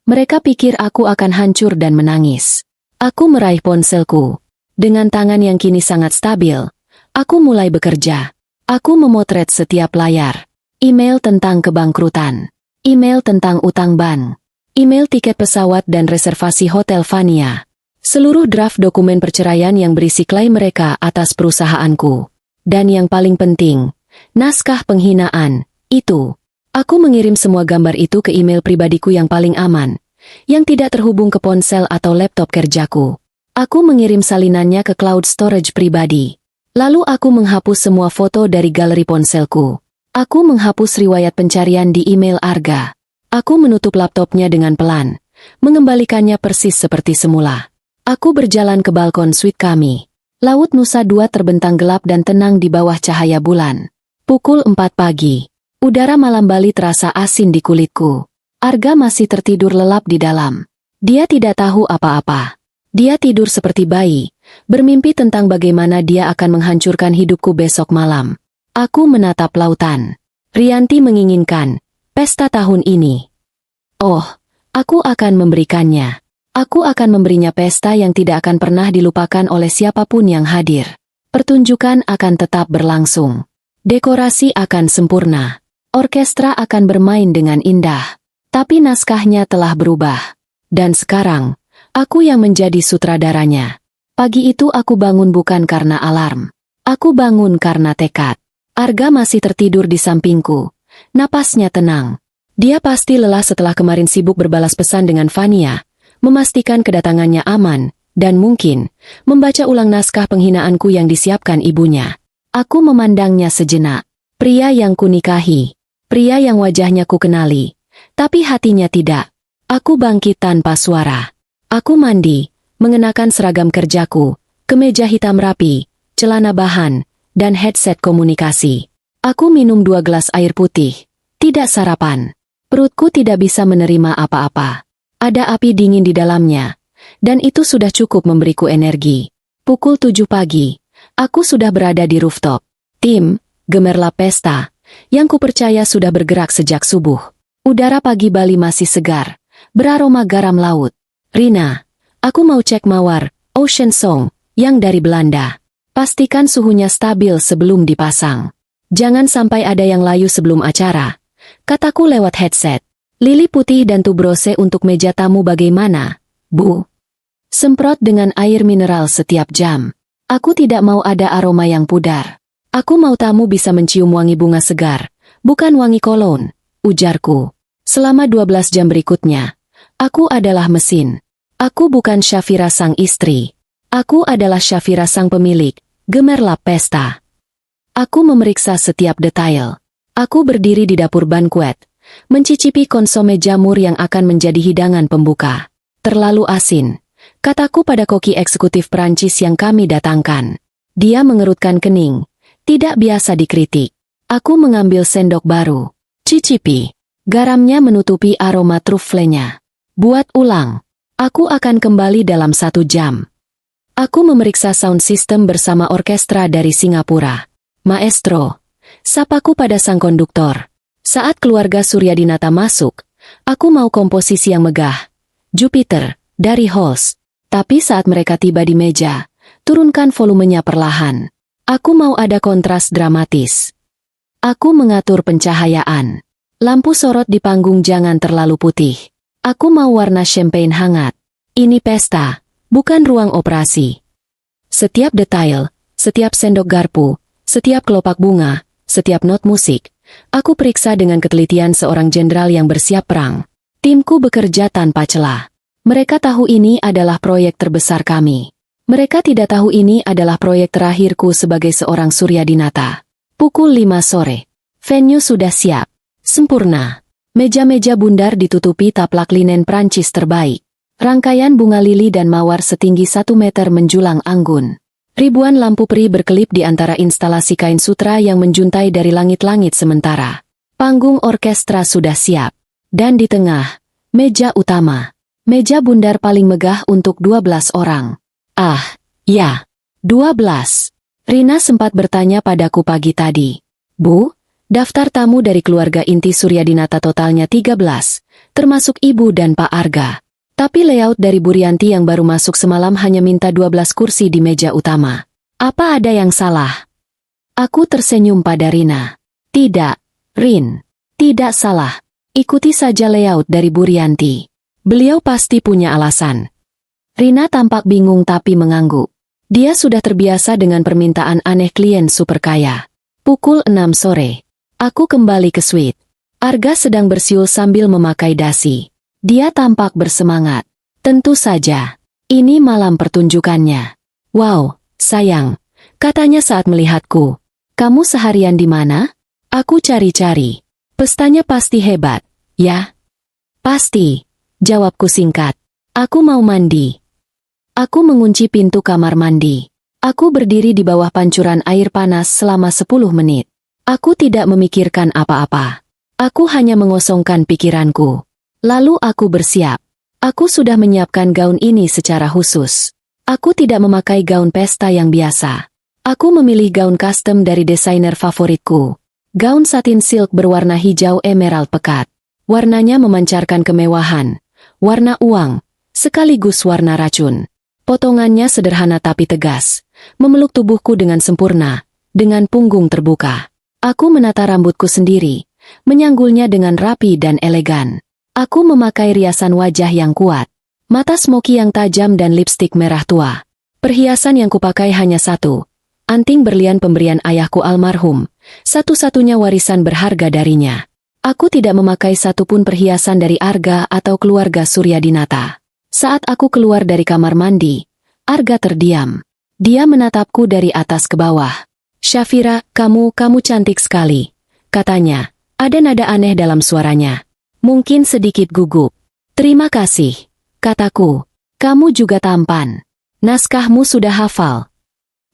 Mereka pikir aku akan hancur dan menangis. Aku meraih ponselku. Dengan tangan yang kini sangat stabil, aku mulai bekerja. Aku memotret setiap layar. Email tentang kebangkrutan. Email tentang utang bank. Email tiket pesawat dan reservasi hotel Vania. Seluruh draft dokumen perceraian yang berisi klaim mereka atas perusahaanku. Dan yang paling penting, naskah penghinaan, itu. Aku mengirim semua gambar itu ke email pribadiku yang paling aman, yang tidak terhubung ke ponsel atau laptop kerjaku. Aku mengirim salinannya ke cloud storage pribadi. Lalu aku menghapus semua foto dari galeri ponselku. Aku menghapus riwayat pencarian di email Arga. Aku menutup laptopnya dengan pelan, mengembalikannya persis seperti semula. Aku berjalan ke balkon suite kami. Laut Nusa Dua terbentang gelap dan tenang di bawah cahaya bulan. Pukul 4 pagi. Udara malam Bali terasa asin di kulitku. Arga masih tertidur lelap di dalam. Dia tidak tahu apa-apa. Dia tidur seperti bayi, bermimpi tentang bagaimana dia akan menghancurkan hidupku besok malam. Aku menatap lautan. Rianti menginginkan pesta tahun ini. Oh, aku akan memberikannya. Aku akan memberinya pesta yang tidak akan pernah dilupakan oleh siapapun yang hadir. Pertunjukan akan tetap berlangsung. Dekorasi akan sempurna. Orkestra akan bermain dengan indah. Tapi naskahnya telah berubah. Dan sekarang, aku yang menjadi sutradaranya. Pagi itu aku bangun bukan karena alarm. Aku bangun karena tekad. Arga masih tertidur di sampingku. Napasnya tenang. Dia pasti lelah setelah kemarin sibuk berbalas pesan dengan Vania, memastikan kedatangannya aman, dan mungkin membaca ulang naskah penghinaanku yang disiapkan ibunya. Aku memandangnya sejenak. Pria yang kunikahi. Pria yang wajahnya ku kenali. Tapi hatinya tidak. Aku bangkit tanpa suara. Aku mandi, mengenakan seragam kerjaku, kemeja hitam rapi, celana bahan, dan headset komunikasi. Aku minum 2 gelas air putih. Tidak sarapan. Perutku tidak bisa menerima apa-apa. Ada api dingin di dalamnya. Dan itu sudah cukup memberiku energi. Pukul 7 pagi. Aku sudah berada di rooftop. Tim, gemerlap pesta, yang kupercaya sudah bergerak sejak subuh. Udara pagi Bali masih segar, beraroma garam laut. Rina, aku mau cek mawar, Ocean Song, yang dari Belanda. Pastikan suhunya stabil sebelum dipasang. Jangan sampai ada yang layu sebelum acara. Kataku lewat headset. Lili putih dan tubrose untuk meja tamu bagaimana, Bu? Semprot dengan air mineral setiap jam. Aku tidak mau ada aroma yang pudar. Aku mau tamu bisa mencium wangi bunga segar, bukan wangi kolon, ujarku. Selama 12 jam berikutnya, aku adalah mesin. Aku bukan Syafira sang istri. Aku adalah Syafira sang pemilik, gemerlap pesta. Aku memeriksa setiap detail. Aku berdiri di dapur banquet, mencicipi konsome jamur yang akan menjadi hidangan pembuka. Terlalu asin, kataku pada koki eksekutif Prancis yang kami datangkan. Dia mengerutkan kening. Tidak biasa dikritik. Aku mengambil sendok baru. Cicipi. Garamnya menutupi aroma truflenya. Buat ulang. Aku akan kembali dalam 1 jam. Aku memeriksa sound system bersama orkestra dari Singapura. Maestro. Sapaku pada sang konduktor. Saat keluarga Suryadinata masuk, aku mau komposisi yang megah. Jupiter, dari Halls. Tapi saat mereka tiba di meja, turunkan volumenya perlahan. Aku mau ada kontras dramatis. Aku mengatur pencahayaan. Lampu sorot di panggung jangan terlalu putih. Aku mau warna champagne hangat. Ini pesta, bukan ruang operasi. Setiap detail, setiap sendok garpu, setiap kelopak bunga, setiap not musik, aku periksa dengan ketelitian seorang jenderal yang bersiap perang. Timku bekerja tanpa celah. Mereka tahu ini adalah proyek terbesar kami. Mereka tidak tahu ini adalah proyek terakhirku sebagai seorang Suryadinata. Pukul 5 sore. Venue sudah siap. Sempurna. Meja-meja bundar ditutupi taplak linen Prancis terbaik. Rangkaian bunga lili dan mawar setinggi 1 meter menjulang anggun. Ribuan lampu peri berkelip di antara instalasi kain sutra yang menjuntai dari langit-langit sementara. Panggung orkestra sudah siap. Dan di tengah, meja utama. Meja bundar paling megah untuk 12 orang. Ah, ya. 12. Rina sempat bertanya padaku pagi tadi. Bu, Daftar tamu dari keluarga inti Suryadinata totalnya 13, termasuk ibu dan Pak Arga. Tapi layout dari Bu Rianti yang baru masuk semalam hanya minta 12 kursi di meja utama. Apa ada yang salah? Aku tersenyum pada Rina. Tidak, Rin. Tidak salah. Ikuti saja layout dari Bu Rianti. Beliau pasti punya alasan. Rina tampak bingung tapi mengangguk. Dia sudah terbiasa dengan permintaan aneh klien super kaya. Pukul 6 sore. Aku kembali ke suite. Arga sedang bersiul sambil memakai dasi. Dia tampak bersemangat. Tentu saja. Ini malam pertunjukannya. Wow, sayang. Katanya saat melihatku. Kamu seharian di mana? Aku cari-cari. Pestanya pasti hebat, ya? Pasti. Jawabku singkat. Aku mau mandi. Aku mengunci pintu kamar mandi. Aku berdiri di bawah pancuran air panas selama 10 menit. Aku tidak memikirkan apa-apa. Aku hanya mengosongkan pikiranku. Lalu aku bersiap. Aku sudah menyiapkan gaun ini secara khusus. Aku tidak memakai gaun pesta yang biasa. Aku memilih gaun custom dari desainer favoritku. Gaun satin silk berwarna hijau emerald pekat. Warnanya memancarkan kemewahan. Warna uang, sekaligus warna racun. Potongannya sederhana tapi tegas. Memeluk tubuhku dengan sempurna. Dengan punggung terbuka. Aku menata rambutku sendiri, menyanggulnya dengan rapi dan elegan. Aku memakai riasan wajah yang kuat, mata smoky yang tajam dan lipstik merah tua. Perhiasan yang kupakai hanya satu, anting berlian pemberian ayahku almarhum, satu-satunya warisan berharga darinya. Aku tidak memakai satupun perhiasan dari Arga atau keluarga Suryadinata. Saat aku keluar dari kamar mandi, Arga terdiam. Dia menatapku dari atas ke bawah. Syafira, kamu cantik sekali, katanya. Ada nada aneh dalam suaranya. Mungkin sedikit gugup. Terima kasih, kataku. Kamu juga tampan. Naskahmu sudah hafal.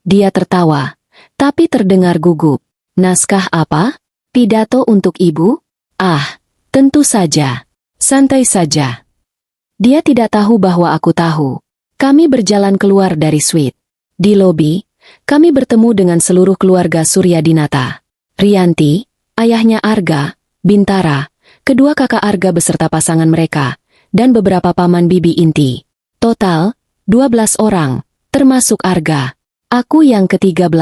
Dia tertawa, tapi terdengar gugup. Naskah apa? Pidato untuk ibu? Ah, tentu saja. Santai saja. Dia tidak tahu bahwa aku tahu. Kami berjalan keluar dari suite. Di lobi, kami bertemu dengan seluruh keluarga Suryadinata. Rianti, ayahnya Arga, Bintara, kedua kakak Arga beserta pasangan mereka, dan beberapa paman bibi inti. Total, 12 orang, termasuk Arga. Aku yang ke-13.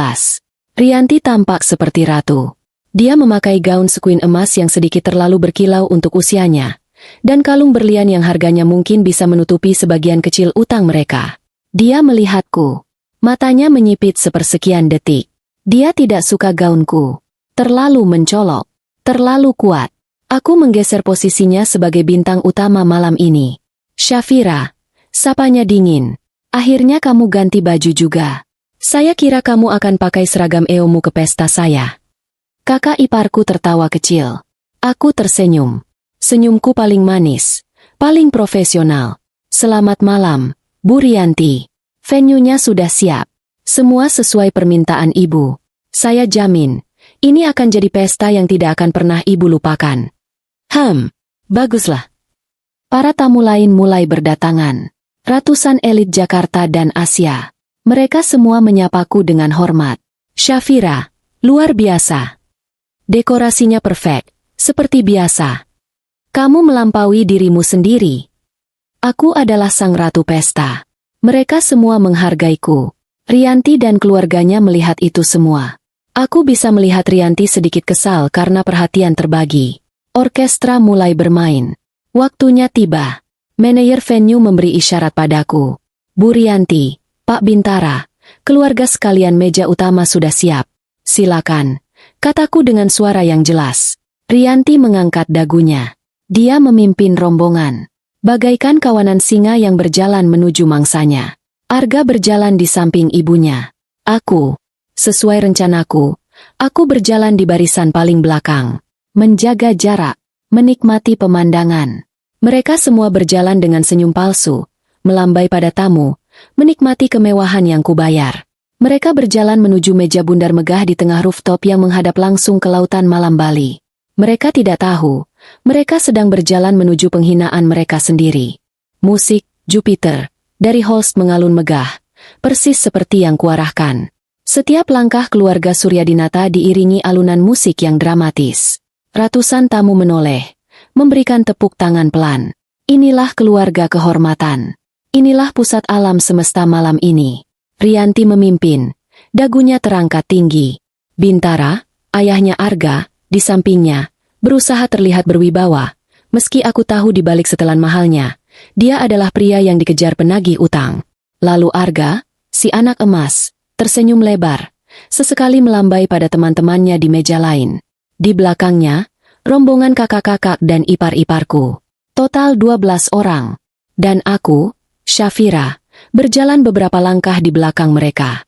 Rianti tampak seperti ratu. Dia memakai gaun sequin emas yang sedikit terlalu berkilau untuk usianya, dan kalung berlian yang harganya mungkin bisa menutupi sebagian kecil utang mereka. Dia melihatku. Matanya menyipit sepersekian detik. Dia tidak suka gaunku. Terlalu mencolok. Terlalu kuat. Aku menggeser posisinya sebagai bintang utama malam ini. Syafira. Sapanya dingin. Akhirnya kamu ganti baju juga. Saya kira kamu akan pakai seragam EOmu ke pesta saya. Kakak iparku tertawa kecil. Aku tersenyum. Senyumku paling manis. Paling profesional. Selamat malam, Bu Rianti. Venue-nya sudah siap. Semua sesuai permintaan ibu. Saya jamin, ini akan jadi pesta yang tidak akan pernah ibu lupakan. Baguslah. Para tamu lain mulai berdatangan. Ratusan elit Jakarta dan Asia. Mereka semua menyapaku dengan hormat. Syafira, luar biasa. Dekorasinya perfect, seperti biasa. Kamu melampaui dirimu sendiri. Aku adalah sang ratu pesta. Mereka semua menghargaiku. Rianti dan keluarganya melihat itu semua. Aku bisa melihat Rianti sedikit kesal karena perhatian terbagi. Orkestra mulai bermain. Waktunya tiba. Manajer venue memberi isyarat padaku. Bu Rianti, Pak Bintara, keluarga sekalian meja utama sudah siap. Silakan, kataku dengan suara yang jelas. Rianti mengangkat dagunya. Dia memimpin rombongan. Bagaikan kawanan singa yang berjalan menuju mangsanya. Arga berjalan di samping ibunya. Aku, sesuai rencanaku, aku berjalan di barisan paling belakang. Menjaga jarak, menikmati pemandangan. Mereka semua berjalan dengan senyum palsu, melambai pada tamu, menikmati kemewahan yang kubayar. Mereka berjalan menuju meja bundar megah di tengah rooftop yang menghadap langsung ke lautan malam Bali. Mereka tidak tahu, mereka sedang berjalan menuju penghinaan mereka sendiri. Musik, Jupiter, dari Holst mengalun megah, persis seperti yang kuarahkan. Setiap langkah keluarga Suryadinata diiringi alunan musik yang dramatis. Ratusan tamu menoleh, memberikan tepuk tangan pelan. Inilah keluarga kehormatan. Inilah pusat alam semesta malam ini. Rianti memimpin. Dagunya terangkat tinggi. Bintara, ayahnya Arga, di sampingnya, berusaha terlihat berwibawa. Meski aku tahu di balik setelan mahalnya, dia adalah pria yang dikejar penagih utang. Lalu Arga, si anak emas, tersenyum lebar, sesekali melambai pada teman-temannya di meja lain. Di belakangnya, rombongan kakak-kakak dan ipar-iparku. Total 12 orang. Dan aku, Syafira, berjalan beberapa langkah di belakang mereka.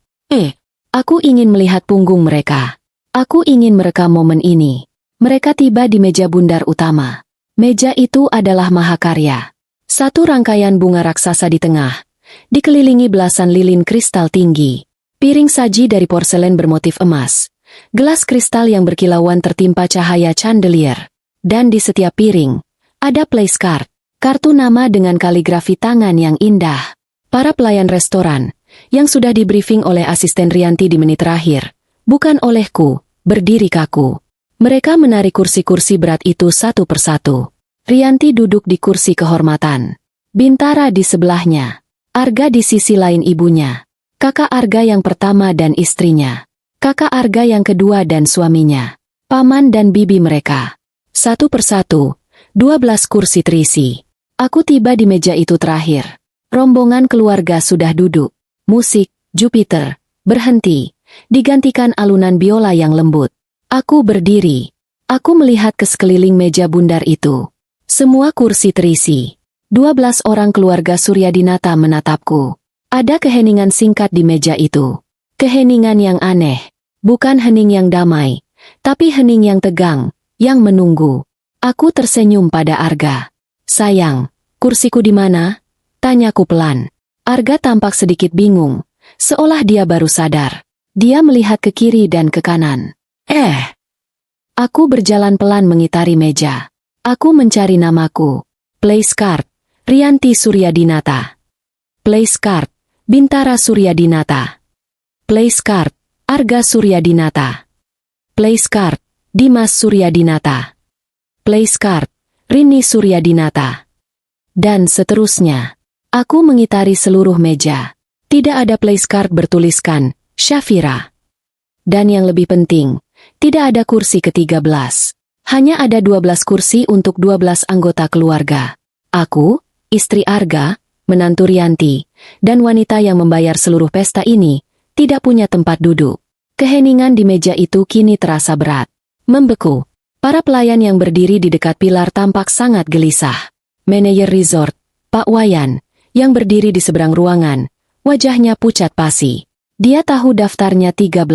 Aku ingin melihat punggung mereka. Aku ingin merekam momen ini. Mereka tiba di meja bundar utama. Meja itu adalah mahakarya. Satu rangkaian bunga raksasa di tengah, dikelilingi belasan lilin kristal tinggi. Piring saji dari porselen bermotif emas. Gelas kristal yang berkilauan tertimpa cahaya chandelier. Dan di setiap piring, ada place card, kartu nama dengan kaligrafi tangan yang indah. Para pelayan restoran, yang sudah di-briefing oleh asisten Rianti di menit terakhir, bukan olehku, berdiri kaku. Mereka menarik kursi-kursi berat itu satu persatu. Rianti duduk di kursi kehormatan. Bintara di sebelahnya. Arga di sisi lain ibunya. Kakak Arga yang pertama dan istrinya. Kakak Arga yang kedua dan suaminya. Paman dan bibi mereka. Satu persatu, 12 kursi terisi. Aku tiba di meja itu terakhir. Rombongan keluarga sudah duduk. Musik, Jupiter, berhenti. Digantikan alunan biola yang lembut. Aku berdiri. Aku melihat ke sekeliling meja bundar itu. Semua kursi terisi. 12 orang keluarga Suryadinata menatapku. Ada keheningan singkat di meja itu. Keheningan yang aneh. Bukan hening yang damai, tapi hening yang tegang, yang menunggu. Aku tersenyum pada Arga. Sayang, kursiku di mana? Tanyaku pelan. Arga tampak sedikit bingung, seolah dia baru sadar. Dia melihat ke kiri dan ke kanan. Aku berjalan pelan mengitari meja. Aku mencari namaku. Place card, Rianti Suryadinata. Place card, Bintara Suryadinata. Place card, Arga Suryadinata. Place card, Dimas Suryadinata. Place card, Rini Suryadinata. Dan seterusnya. Aku mengitari seluruh meja. Tidak ada place card bertuliskan Syafira. Dan yang lebih penting, tidak ada kursi ke-13. Hanya ada 12 kursi untuk 12 anggota keluarga. Aku, istri Arga, menantu Rianti, dan wanita yang membayar seluruh pesta ini, tidak punya tempat duduk. Keheningan di meja itu kini terasa berat. Membeku. Para pelayan yang berdiri di dekat pilar tampak sangat gelisah. Manajer resort, Pak Wayan, yang berdiri di seberang ruangan, wajahnya pucat pasi. Dia tahu daftarnya 13.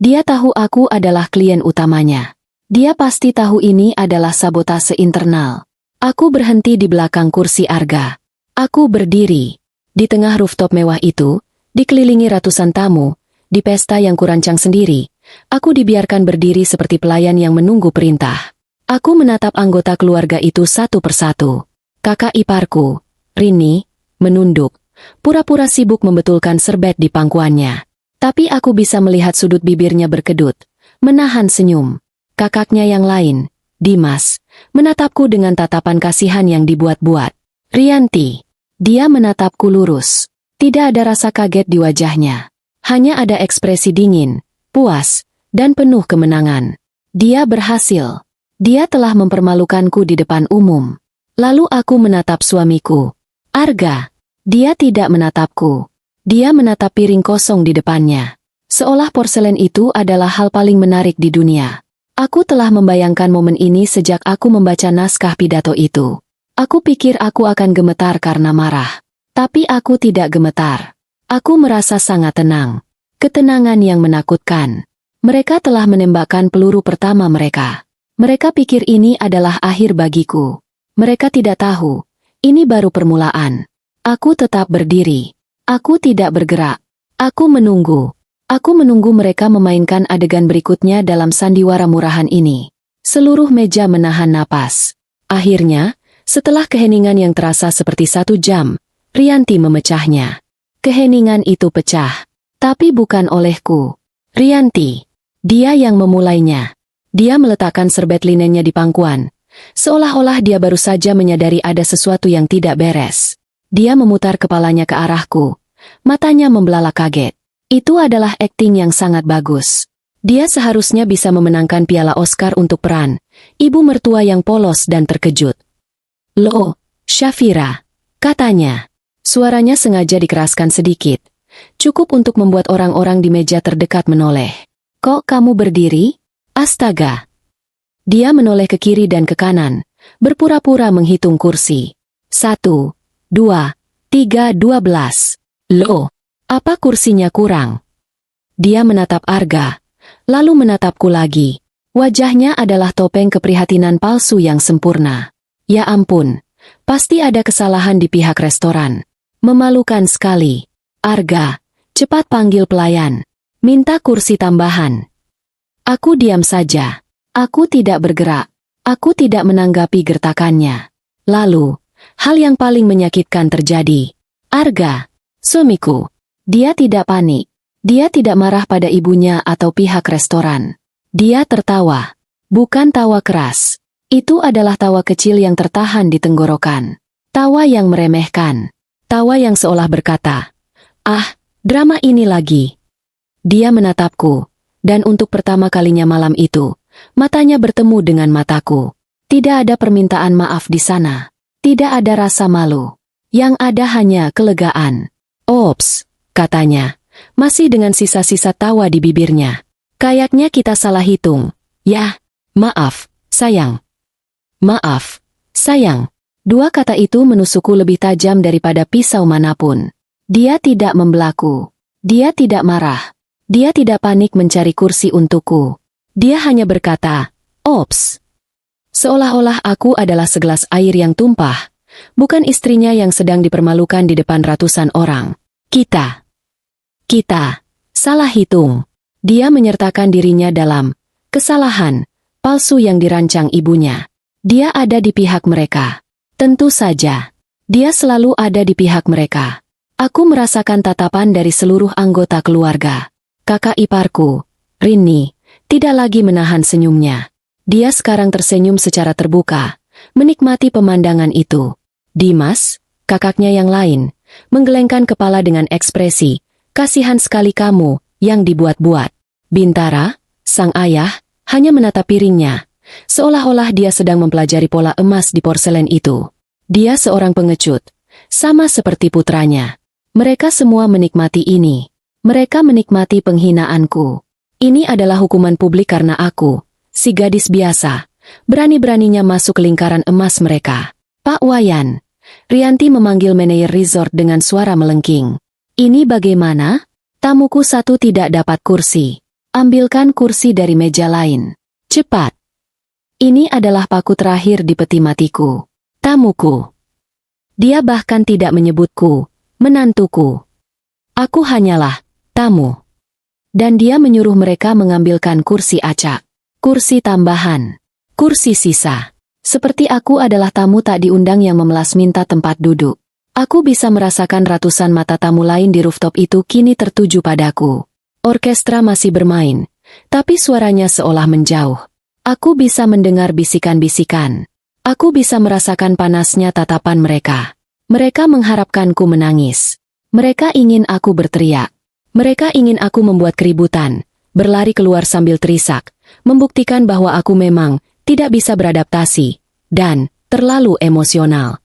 Dia tahu aku adalah klien utamanya. Dia pasti tahu ini adalah sabotase internal. Aku berhenti di belakang kursi Arga. Aku berdiri. Di tengah rooftop mewah itu, dikelilingi ratusan tamu, di pesta yang kurancang sendiri, aku dibiarkan berdiri seperti pelayan yang menunggu perintah. Aku menatap anggota keluarga itu satu persatu. Kakak iparku, Rini, menunduk, pura-pura sibuk membetulkan serbet di pangkuannya. Tapi aku bisa melihat sudut bibirnya berkedut, menahan senyum. Kakaknya yang lain, Dimas, menatapku dengan tatapan kasihan yang dibuat-buat. Rianti, dia menatapku lurus. Tidak ada rasa kaget di wajahnya. Hanya ada ekspresi dingin, puas, dan penuh kemenangan. Dia berhasil. Dia telah mempermalukanku di depan umum. Lalu aku menatap suamiku. Arga. Dia tidak menatapku. Dia menatap piring kosong di depannya. Seolah porselen itu adalah hal paling menarik di dunia. Aku telah membayangkan momen ini sejak aku membaca naskah pidato itu. Aku pikir aku akan gemetar karena marah. Tapi aku tidak gemetar. Aku merasa sangat tenang. Ketenangan yang menakutkan. Mereka telah menembakkan peluru pertama mereka. Mereka pikir ini adalah akhir bagiku. Mereka tidak tahu. Ini baru permulaan. Aku tetap berdiri. Aku tidak bergerak. Aku menunggu. Aku menunggu mereka memainkan adegan berikutnya dalam sandiwara murahan ini. Seluruh meja menahan napas. Akhirnya, setelah keheningan yang terasa seperti 1 jam, Rianti memecahnya. Keheningan itu pecah. Tapi bukan olehku. Rianti. Dia yang memulainya. Dia meletakkan serbet linennya di pangkuan. Seolah-olah dia baru saja menyadari ada sesuatu yang tidak beres. Dia memutar kepalanya ke arahku. Matanya membelalak kaget. Itu adalah akting yang sangat bagus. Dia seharusnya bisa memenangkan piala Oscar untuk peran ibu mertua yang polos dan terkejut. "Loh, Shafira," katanya. Suaranya sengaja dikeraskan sedikit. Cukup untuk membuat orang-orang di meja terdekat menoleh. "Kok kamu berdiri? Astaga." Dia menoleh ke kiri dan ke kanan, berpura-pura menghitung kursi. 1, 2, 3, 12. Loh, apa kursinya kurang? Dia menatap Arga, lalu menatapku lagi. Wajahnya adalah topeng keprihatinan palsu yang sempurna. Ya ampun, pasti ada kesalahan di pihak restoran. Memalukan sekali. "Arga, cepat panggil pelayan. Minta kursi tambahan." Aku diam saja. Aku tidak bergerak. Aku tidak menanggapi gertakannya. Lalu, hal yang paling menyakitkan terjadi. Arga, suamiku. Dia tidak panik. Dia tidak marah pada ibunya atau pihak restoran. Dia tertawa. Bukan tawa keras. Itu adalah tawa kecil yang tertahan di tenggorokan. Tawa yang meremehkan. Tawa yang seolah berkata, "Ah, drama ini lagi." Dia menatapku, dan untuk pertama kalinya malam itu, matanya bertemu dengan mataku. Tidak ada permintaan maaf di sana. Tidak ada rasa malu. Yang ada hanya kelegaan. "Ops," katanya, masih dengan sisa-sisa tawa di bibirnya. "Kayaknya kita salah hitung. Ya, maaf, sayang." "Maaf, sayang." Dua kata itu menusukku lebih tajam daripada pisau manapun. Dia tidak membelaku. Dia tidak marah. Dia tidak panik mencari kursi untukku. Dia hanya berkata, "Ops." Seolah-olah aku adalah segelas air yang tumpah, bukan istrinya yang sedang dipermalukan di depan ratusan orang. Kita salah hitung." Dia menyertakan dirinya dalam kesalahan palsu yang dirancang ibunya. Dia ada di pihak mereka. Tentu saja. Dia selalu ada di pihak mereka. Aku merasakan tatapan dari seluruh anggota keluarga. Kakak iparku, Rini, tidak lagi menahan senyumnya. Dia sekarang tersenyum secara terbuka, menikmati pemandangan itu. Dimas, kakaknya yang lain, menggelengkan kepala dengan ekspresi, "Kasihan sekali kamu, yang dibuat-buat." Bintara, sang ayah, hanya menatap piringnya, seolah-olah dia sedang mempelajari pola emas di porselen itu. Dia seorang pengecut, sama seperti putranya. Mereka semua menikmati ini. Mereka menikmati penghinaanku. Ini adalah hukuman publik karena aku, si gadis biasa, berani-beraninya masuk ke lingkaran emas mereka. "Pak Wayan." Rianti memanggil manajer resort dengan suara melengking. "Ini bagaimana? Tamuku satu tidak dapat kursi. Ambilkan kursi dari meja lain. Cepat." Ini adalah paku terakhir di peti matiku. Tamuku. Dia bahkan tidak menyebutku, menantuku. Aku hanyalah tamu. Dan dia menyuruh mereka mengambilkan kursi acak. Kursi tambahan. Kursi sisa. Seperti aku adalah tamu tak diundang yang memelas minta tempat duduk. Aku bisa merasakan ratusan mata tamu lain di rooftop itu kini tertuju padaku. Orkestra masih bermain, tapi suaranya seolah menjauh. Aku bisa mendengar bisikan-bisikan. Aku bisa merasakan panasnya tatapan mereka. Mereka mengharapkanku menangis. Mereka ingin aku berteriak. Mereka ingin aku membuat keributan, berlari keluar sambil terisak, membuktikan bahwa aku memang tidak bisa beradaptasi, dan terlalu emosional.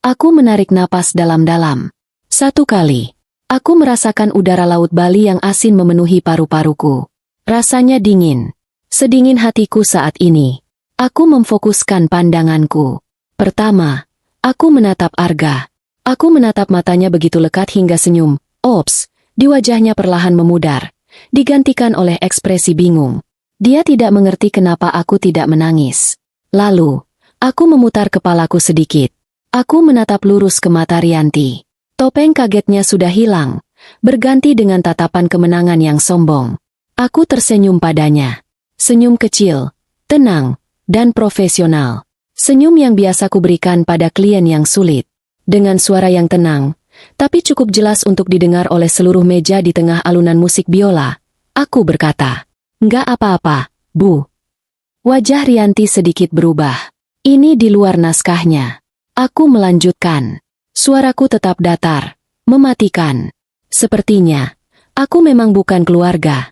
Aku menarik napas dalam-dalam. Satu kali, aku merasakan udara laut Bali yang asin memenuhi paru-paruku. Rasanya dingin, sedingin hatiku saat ini. Aku memfokuskan pandanganku. Pertama, aku menatap Arga. Aku menatap matanya begitu lekat hingga senyum, ops, di wajahnya perlahan memudar, digantikan oleh ekspresi bingung. Dia tidak mengerti kenapa aku tidak menangis. Lalu, aku memutar kepalaku sedikit. Aku menatap lurus ke mata Rianti. Topeng kagetnya sudah hilang, berganti dengan tatapan kemenangan yang sombong. Aku tersenyum padanya. Senyum kecil, tenang, dan profesional. Senyum yang biasa kuberikan pada klien yang sulit. Dengan suara yang tenang, tapi cukup jelas untuk didengar oleh seluruh meja di tengah alunan musik biola. Aku berkata, "Nggak apa-apa, Bu." Wajah Rianti sedikit berubah. Ini di luar naskahnya. Aku melanjutkan. Suaraku tetap datar, mematikan. Sepertinya, aku memang bukan keluarga.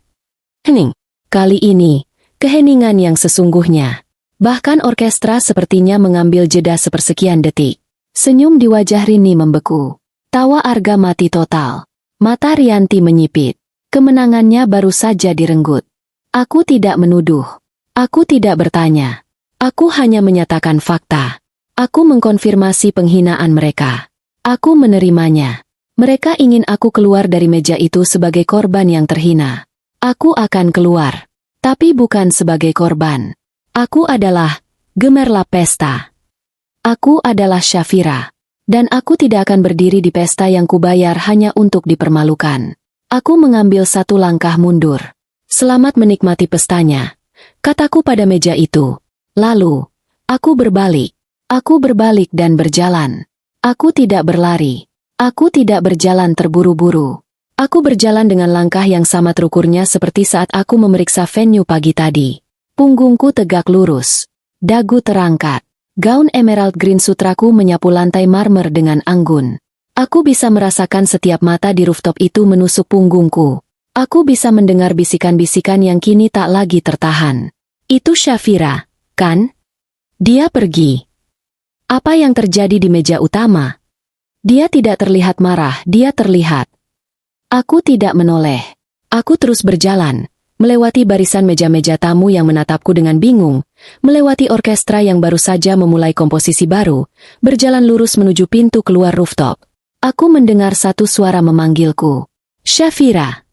Hening. Kali ini, keheningan yang sesungguhnya. Bahkan orkestra sepertinya mengambil jeda sepersekian detik. Senyum di wajah Rini membeku. Tawa Arga mati total. Mata Rianti menyipit. Kemenangannya baru saja direnggut. Aku tidak menuduh. Aku tidak bertanya. Aku hanya menyatakan fakta. Aku mengkonfirmasi penghinaan mereka. Aku menerimanya. Mereka ingin aku keluar dari meja itu sebagai korban yang terhina. Aku akan keluar. Tapi bukan sebagai korban. Aku adalah Gemerlap Pesta. Aku adalah Syafira. Dan aku tidak akan berdiri di pesta yang kubayar hanya untuk dipermalukan. Aku mengambil satu langkah mundur. Selamat menikmati pestanya, kataku pada meja itu. Lalu, aku berbalik. Aku berbalik dan berjalan. Aku tidak berlari. Aku tidak berjalan terburu-buru. Aku berjalan dengan langkah yang sama terukurnya seperti saat aku memeriksa venue pagi tadi. Punggungku tegak lurus. Dagu terangkat. Gaun emerald green sutraku menyapu lantai marmer dengan anggun. Aku bisa merasakan setiap mata di rooftop itu menusuk punggungku. Aku bisa mendengar bisikan-bisikan yang kini tak lagi tertahan. Itu Syafira, kan? Dia pergi. Apa yang terjadi di meja utama? Dia tidak terlihat marah, dia terlihat. Aku tidak menoleh. Aku terus berjalan, melewati barisan meja-meja tamu yang menatapku dengan bingung, melewati orkestra yang baru saja memulai komposisi baru, berjalan lurus menuju pintu keluar rooftop. Aku mendengar satu suara memanggilku. Syafira.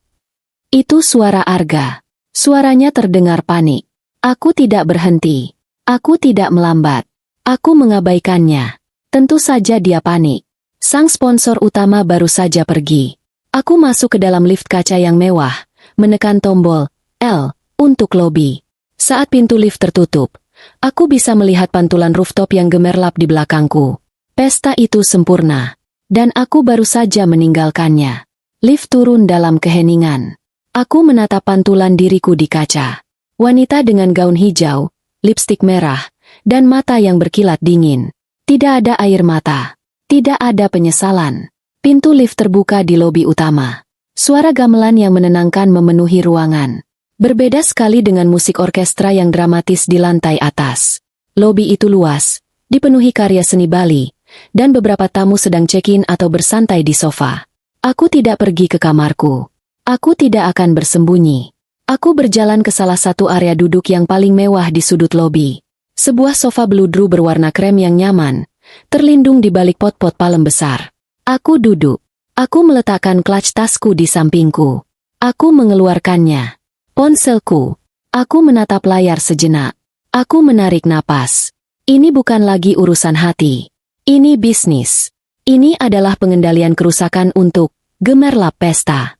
Itu suara Arga. Suaranya terdengar panik. Aku tidak berhenti. Aku tidak melambat. Aku mengabaikannya. Tentu saja dia panik. Sang sponsor utama baru saja pergi. Aku masuk ke dalam lift kaca yang mewah, menekan tombol L untuk lobi. Saat pintu lift tertutup, aku bisa melihat pantulan rooftop yang gemerlap di belakangku. Pesta itu sempurna. Dan aku baru saja meninggalkannya. Lift turun dalam keheningan. Aku menatap pantulan diriku di kaca. Wanita dengan gaun hijau, lipstik merah, dan mata yang berkilat dingin. Tidak ada air mata. Tidak ada penyesalan. Pintu lift terbuka di lobi utama. Suara gamelan yang menenangkan memenuhi ruangan. Berbeda sekali dengan musik orkestra yang dramatis di lantai atas. Lobi itu luas, dipenuhi karya seni Bali, dan beberapa tamu sedang check-in atau bersantai di sofa. Aku tidak pergi ke kamarku. Aku tidak akan bersembunyi. Aku berjalan ke salah satu area duduk yang paling mewah di sudut lobi. Sebuah sofa beludru berwarna krem yang nyaman, terlindung di balik pot-pot palem besar. Aku duduk. Aku meletakkan clutch tasku di sampingku. Aku mengeluarkannya. Ponselku. Aku menatap layar sejenak. Aku menarik napas. Ini bukan lagi urusan hati. Ini bisnis. Ini adalah pengendalian kerusakan untuk Gemerlap Pesta.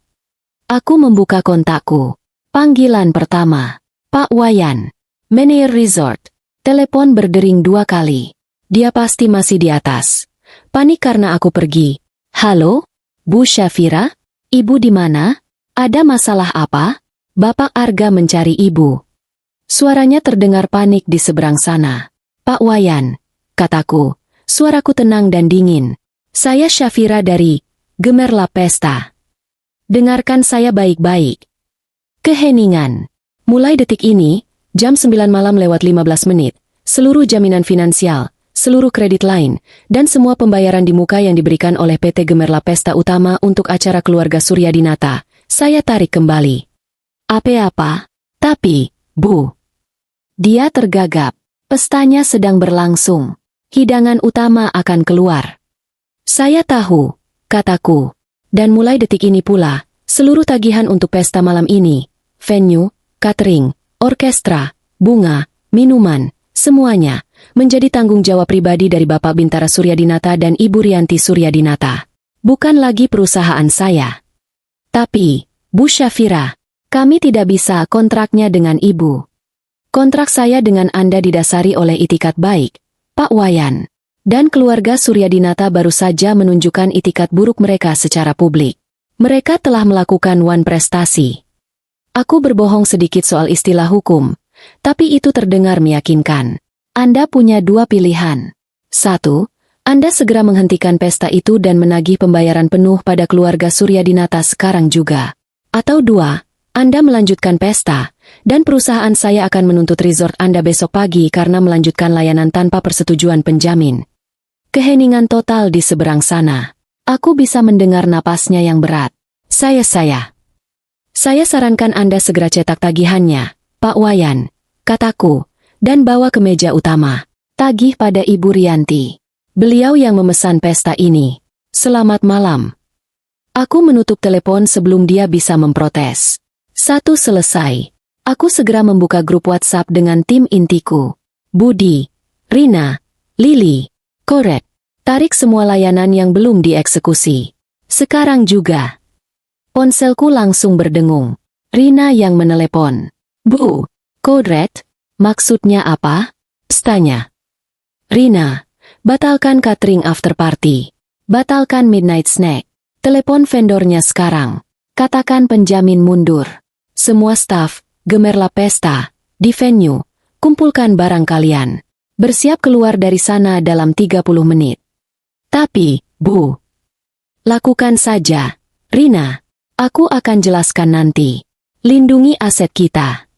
Aku membuka kontakku. Panggilan pertama. Pak Wayan. Manager Resort. Telepon berdering 2 kali. Dia pasti masih di atas. Panik karena aku pergi. Halo? Bu Syafira? Ibu di mana? Ada masalah apa? Bapak Arga mencari ibu. Suaranya terdengar panik di seberang sana. Pak Wayan, kataku. Suaraku tenang dan dingin. Saya Syafira dari Gemerlap Pesta. Dengarkan saya baik-baik. Keheningan. Mulai detik ini, jam 9 malam lewat 15 menit, seluruh jaminan finansial, seluruh kredit lain, dan semua pembayaran di muka yang diberikan oleh PT Gemerlap Pesta Utama untuk acara keluarga Suryadinata, saya tarik kembali. Apa? Tapi, Bu. Dia tergagap. Pestanya sedang berlangsung. Hidangan utama akan keluar. Saya tahu, kataku. Dan mulai detik ini pula, seluruh tagihan untuk pesta malam ini, venue, catering, orkestra, bunga, minuman, semuanya, menjadi tanggung jawab pribadi dari Bapak Bintara Suryadinata dan Ibu Rianti Suryadinata. Bukan lagi perusahaan saya. Tapi, Bu Syafira, kami tidak bisa kontraknya dengan Ibu. Kontrak saya dengan Anda didasari oleh itikat baik, Pak Wayan. Dan keluarga Suryadinata baru saja menunjukkan itikat buruk mereka secara publik. Mereka telah melakukan prestasi. Aku berbohong sedikit soal istilah hukum, tapi itu terdengar meyakinkan. Anda punya dua pilihan. 1. Anda segera menghentikan pesta itu dan menagih pembayaran penuh pada keluarga Suryadinata sekarang juga. Atau 2. Anda melanjutkan pesta, dan perusahaan saya akan menuntut resort Anda besok pagi karena melanjutkan layanan tanpa persetujuan penjamin. Keheningan total di seberang sana. Aku bisa mendengar napasnya yang berat. Saya sarankan Anda segera cetak tagihannya, Pak Wayan, kataku, dan bawa ke meja utama. Tagih pada Ibu Rianti. Beliau yang memesan pesta ini. Selamat malam. Aku menutup telepon sebelum dia bisa memprotes. 1 selesai. Aku segera membuka grup WhatsApp dengan tim intiku. Budi, Rina, Lili, Korek. Tarik semua layanan yang belum dieksekusi. Sekarang juga. Ponselku langsung berdengung. Rina yang menelepon. Bu, Kodret, maksudnya apa? Tanya. Rina, batalkan catering after party. Batalkan midnight snack. Telepon vendornya sekarang. Katakan penjamin mundur. Semua staf, gemerlap pesta. Di venue, kumpulkan barang kalian. Bersiap keluar dari sana dalam 30 menit. Tapi, Bu, lakukan saja. Rina, aku akan jelaskan nanti. Lindungi aset kita.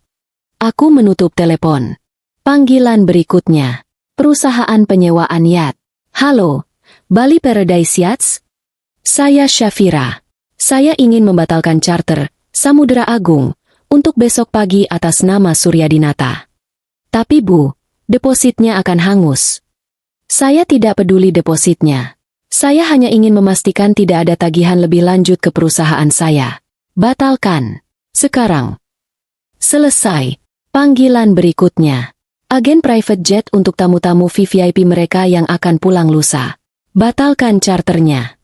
Aku menutup telepon. Panggilan berikutnya. Perusahaan penyewaan yacht. Halo, Bali Paradise Yachts? Saya Syafira. Saya ingin membatalkan charter Samudera Agung untuk besok pagi atas nama Suryadinata. Tapi Bu, depositnya akan hangus. Saya tidak peduli depositnya. Saya hanya ingin memastikan tidak ada tagihan lebih lanjut ke perusahaan saya. Batalkan. Sekarang. Selesai. Panggilan berikutnya. Agen private jet untuk tamu-tamu VVIP mereka yang akan pulang lusa. Batalkan charternya.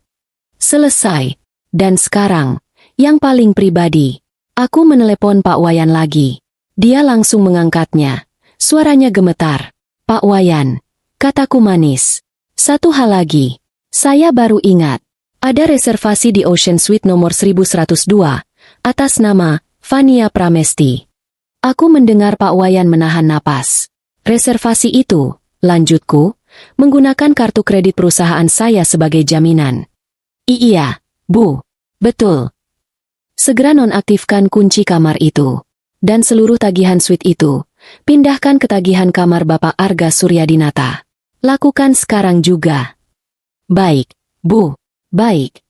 Selesai. Dan sekarang, yang paling pribadi. Aku menelepon Pak Wayan lagi. Dia langsung mengangkatnya. Suaranya gemetar. Pak Wayan, kataku manis. Satu hal lagi. Saya baru ingat. Ada reservasi di Ocean Suite nomor 1102, atas nama Fania Pramesti. Aku mendengar Pak Wayan menahan napas. Reservasi itu, lanjutku, menggunakan kartu kredit perusahaan saya sebagai jaminan. Iya, Bu. Betul. Segera nonaktifkan kunci kamar itu. Dan seluruh tagihan suite itu, pindahkan ke tagihan kamar Bapak Arga Suryadinata. Lakukan sekarang juga. Baik, Bu. Baik.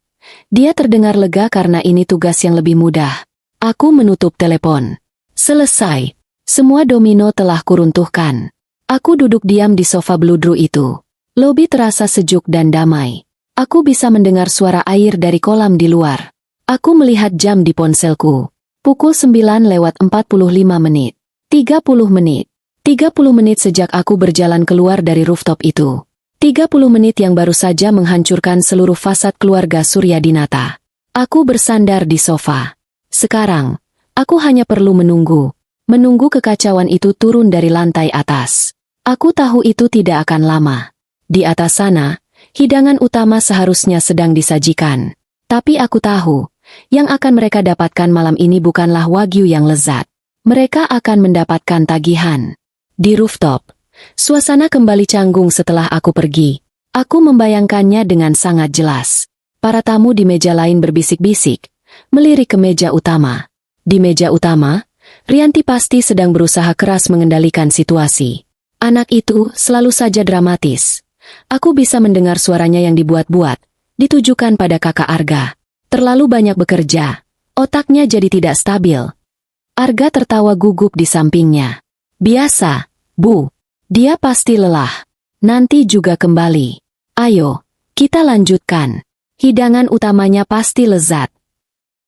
Dia terdengar lega karena ini tugas yang lebih mudah. Aku menutup telepon. Selesai. Semua domino telah kuruntuhkan. Aku duduk diam di sofa bludru itu. Lobi terasa sejuk dan damai. Aku bisa mendengar suara air dari kolam di luar. Aku melihat jam di ponselku. Pukul 9:45 menit. 30 menit. 30 menit sejak aku berjalan keluar dari rooftop itu. 30 menit yang baru saja menghancurkan seluruh fasad keluarga Suryadinata. Aku bersandar di sofa. Sekarang, aku hanya perlu menunggu. Menunggu kekacauan itu turun dari lantai atas. Aku tahu itu tidak akan lama. Di atas sana, hidangan utama seharusnya sedang disajikan. Tapi aku tahu, yang akan mereka dapatkan malam ini bukanlah wagyu yang lezat. Mereka akan mendapatkan tagihan. Di rooftop, suasana kembali canggung setelah aku pergi. Aku membayangkannya dengan sangat jelas. Para tamu di meja lain berbisik-bisik, melirik ke meja utama. Di meja utama, Rianti pasti sedang berusaha keras mengendalikan situasi. Anak itu selalu saja dramatis. Aku bisa mendengar suaranya yang dibuat-buat, ditujukan pada kakak Arga. Terlalu banyak bekerja. Otaknya jadi tidak stabil. Arga tertawa gugup di sampingnya. Biasa, Bu. Dia pasti lelah. Nanti juga kembali. Ayo, kita lanjutkan. Hidangan utamanya pasti lezat.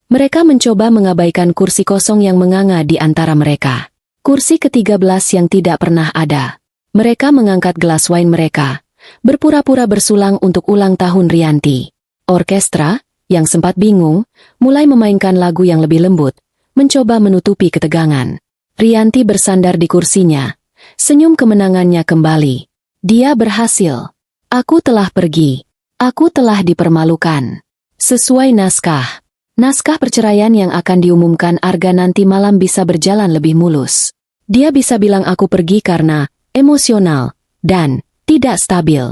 Mereka mencoba mengabaikan kursi kosong yang menganga di antara mereka. Kursi ke-13 yang tidak pernah ada. Mereka mengangkat gelas wine mereka, berpura-pura bersulang untuk ulang tahun Rianti. Orkestra, yang sempat bingung, mulai memainkan lagu yang lebih lembut, mencoba menutupi ketegangan. Rianti bersandar di kursinya, senyum kemenangannya kembali. Dia berhasil. Aku telah pergi. Aku telah dipermalukan. Sesuai naskah. Naskah perceraian yang akan diumumkan Arga nanti malam bisa berjalan lebih mulus. Dia bisa bilang aku pergi karena emosional dan tidak stabil.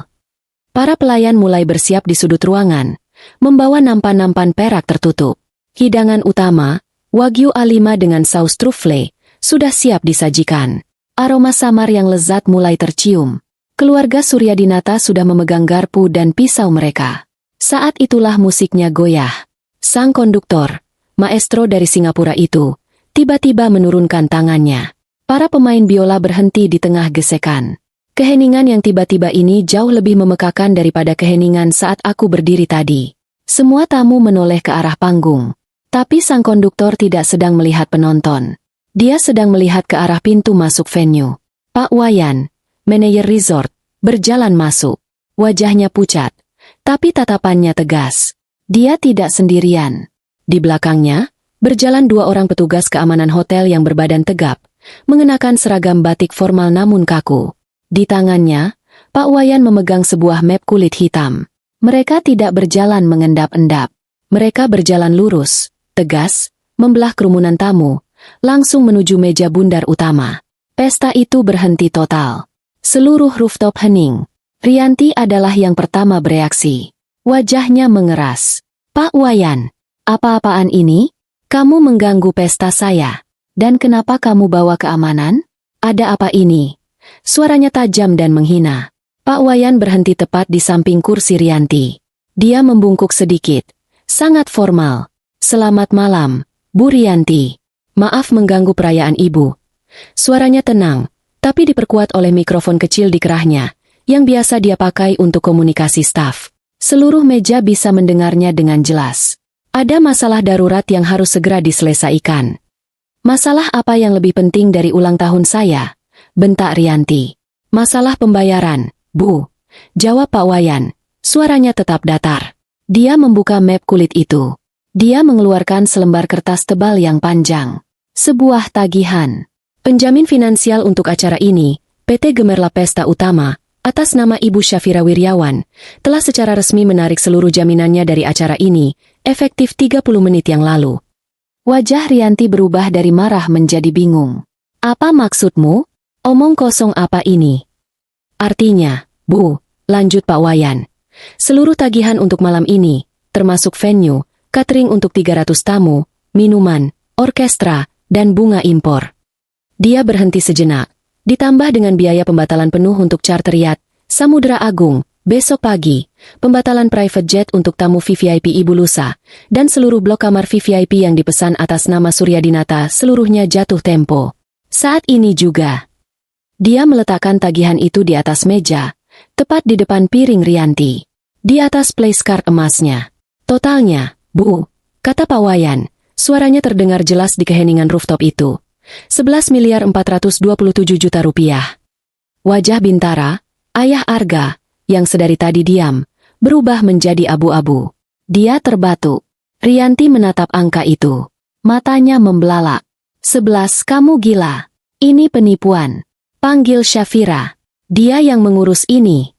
Para pelayan mulai bersiap di sudut ruangan, membawa nampan-nampan perak tertutup. Hidangan utama, Wagyu A5 dengan saus truffle, sudah siap disajikan. Aroma samar yang lezat mulai tercium. Keluarga Suryadinata sudah memegang garpu dan pisau mereka. Saat itulah musiknya goyah. Sang konduktor, maestro dari Singapura itu, tiba-tiba menurunkan tangannya. Para pemain biola berhenti di tengah gesekan. Keheningan yang tiba-tiba ini jauh lebih memekakan daripada keheningan saat aku berdiri tadi. Semua tamu menoleh ke arah panggung. Tapi sang konduktor tidak sedang melihat penonton. Dia sedang melihat ke arah pintu masuk venue. Pak Wayan, manajer resort, berjalan masuk. Wajahnya pucat, tapi tatapannya tegas. Dia tidak sendirian. Di belakangnya, berjalan dua orang petugas keamanan hotel yang berbadan tegap, mengenakan seragam batik formal namun kaku. Di tangannya, Pak Wayan memegang sebuah map kulit hitam. Mereka tidak berjalan mengendap-endap. Mereka berjalan lurus, tegas, membelah kerumunan tamu, langsung menuju meja bundar utama. Pesta itu berhenti total. Seluruh rooftop hening. Rianti adalah yang pertama bereaksi. Wajahnya mengeras. Pak Wayan, apa-apaan ini? Kamu mengganggu pesta saya. Dan kenapa kamu bawa keamanan? Ada apa ini? Suaranya tajam dan menghina. Pak Wayan berhenti tepat di samping kursi Rianti. Dia membungkuk sedikit. Sangat formal. Selamat malam, Bu Rianti. Maaf mengganggu perayaan Ibu. Suaranya tenang, tapi diperkuat oleh mikrofon kecil di kerahnya, yang biasa dia pakai untuk komunikasi staf. Seluruh meja bisa mendengarnya dengan jelas. Ada masalah darurat yang harus segera diselesaikan. Masalah apa yang lebih penting dari ulang tahun saya? Bentak Rianti. Masalah pembayaran, Bu. Jawab Pak Wayan. Suaranya tetap datar. Dia membuka map kulit itu. Dia mengeluarkan selembar kertas tebal yang panjang. Sebuah tagihan. Penjamin finansial untuk acara ini, PT Gemerlap Pesta Utama, atas nama Ibu Syafira Wiryawan, telah secara resmi menarik seluruh jaminannya dari acara ini, efektif 30 menit yang lalu. Wajah Rianti berubah dari marah menjadi bingung. Apa maksudmu? Omong kosong apa ini? Artinya, Bu, lanjut Pak Wayan. Seluruh tagihan untuk malam ini, termasuk venue, catering untuk 300 tamu, minuman, orkestra, dan bunga impor. Dia berhenti sejenak. Ditambah dengan biaya pembatalan penuh untuk charter yacht, Samudra Agung, besok pagi, pembatalan private jet untuk tamu VVIP Ibu Lusa, dan seluruh blok kamar VVIP yang dipesan atas nama Suryadinata seluruhnya jatuh tempo. Saat ini juga. Dia meletakkan tagihan itu di atas meja, tepat di depan piring Rianti. Di atas place card emasnya. Totalnya, Bu, kata Pak Wayan, suaranya terdengar jelas di keheningan rooftop itu. 11.427 juta rupiah. Wajah Bintara, ayah Arga, yang sedari tadi diam, berubah menjadi abu-abu. Dia terbatuk. Rianti menatap angka itu. Matanya membelalak. 11, kamu gila. Ini penipuan. Panggil Syafira. Dia yang mengurus ini.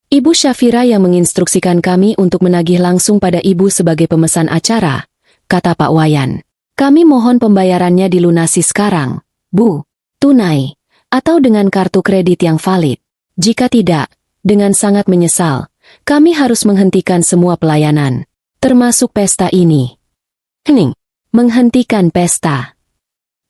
Ibu Syafira yang menginstruksikan kami untuk menagih langsung pada Ibu sebagai pemesan acara, kata Pak Wayan. Kami mohon pembayarannya dilunasi sekarang, Bu, tunai, atau dengan kartu kredit yang valid. Jika tidak, dengan sangat menyesal, kami harus menghentikan semua pelayanan, termasuk pesta ini. Hening, menghentikan pesta.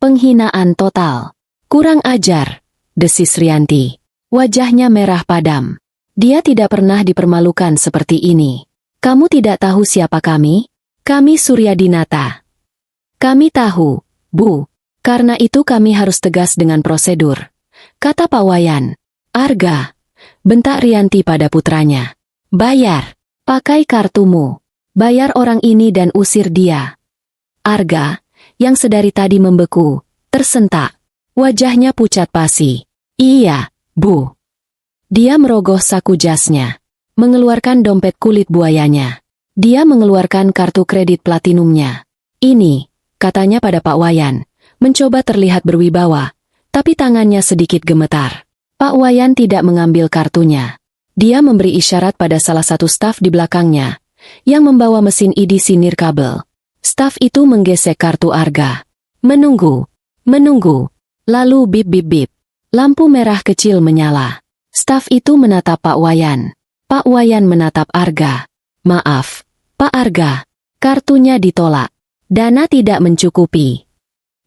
Penghinaan total. Kurang ajar, desis Rianti. Wajahnya merah padam. Dia tidak pernah dipermalukan seperti ini. Kamu tidak tahu siapa kami? Kami Suryadinata. Kami tahu, Bu. Karena itu kami harus tegas dengan prosedur. Kata Pak Wayan. Arga. Bentak Rianti pada putranya. Bayar. Pakai kartumu. Bayar orang ini dan usir dia. Arga, yang sedari tadi membeku, tersentak. Wajahnya pucat pasi. Iya, Bu. Dia merogoh saku jasnya. Mengeluarkan dompet kulit buayanya. Dia mengeluarkan kartu kredit platinumnya. Ini, katanya pada Pak Wayan, mencoba terlihat berwibawa, tapi tangannya sedikit gemetar. Pak Wayan tidak mengambil kartunya. Dia memberi isyarat pada salah satu staf di belakangnya, yang membawa mesin EDC nirkabel. Staf itu menggesek kartu Arga. Menunggu. Lalu bip bip bip. Lampu merah kecil menyala. Staf itu menatap Pak Wayan. Pak Wayan menatap Arga. Maaf, Pak Arga. Kartunya ditolak. Dana tidak mencukupi.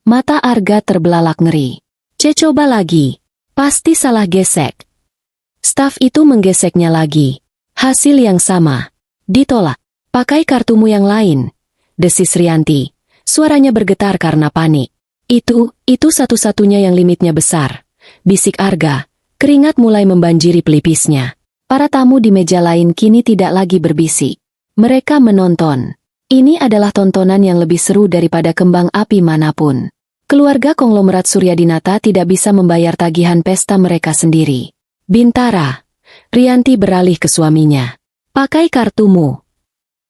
Mata Arga terbelalak ngeri. Coba lagi. Pasti salah gesek. Staf itu menggeseknya lagi. Hasil yang sama. Ditolak. Pakai kartumu yang lain. Desis Rianti. Suaranya bergetar karena panik. Itu satu-satunya yang limitnya besar. Bisik Arga. Keringat mulai membanjiri pelipisnya. Para tamu di meja lain kini tidak lagi berbisik. Mereka menonton. Ini adalah tontonan yang lebih seru daripada kembang api manapun. Keluarga konglomerat Suryadinata tidak bisa membayar tagihan pesta mereka sendiri. Bintara. Rianti beralih ke suaminya. Pakai kartumu.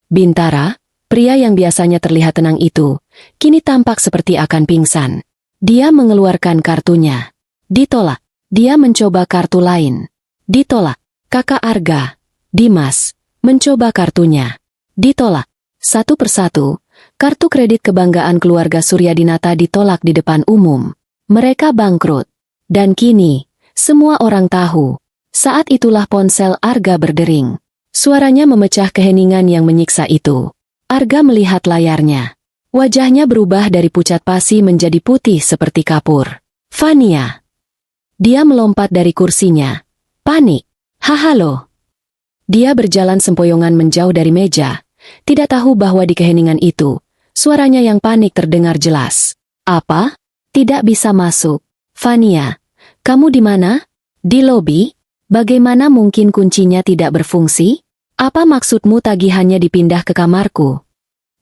Bintara, pria yang biasanya terlihat tenang itu, kini tampak seperti akan pingsan. Dia mengeluarkan kartunya. Ditolak. Dia mencoba kartu lain. Ditolak. Kakak Arga, Dimas, mencoba kartunya. Ditolak. Satu persatu, kartu kredit kebanggaan keluarga Suryadinata ditolak di depan umum. Mereka bangkrut. Dan kini, semua orang tahu. Saat itulah ponsel Arga berdering. Suaranya memecah keheningan yang menyiksa itu. Arga melihat layarnya. Wajahnya berubah dari pucat pasi menjadi putih seperti kapur. Fania. Dia melompat dari kursinya. Panik. Halo. Dia berjalan sempoyongan menjauh dari meja. Tidak tahu bahwa di keheningan itu, suaranya yang panik terdengar jelas. Apa? Tidak bisa masuk. Fania. Kamu di mana? Di lobi? Bagaimana mungkin kuncinya tidak berfungsi? Apa maksudmu tagihannya dipindah ke kamarku?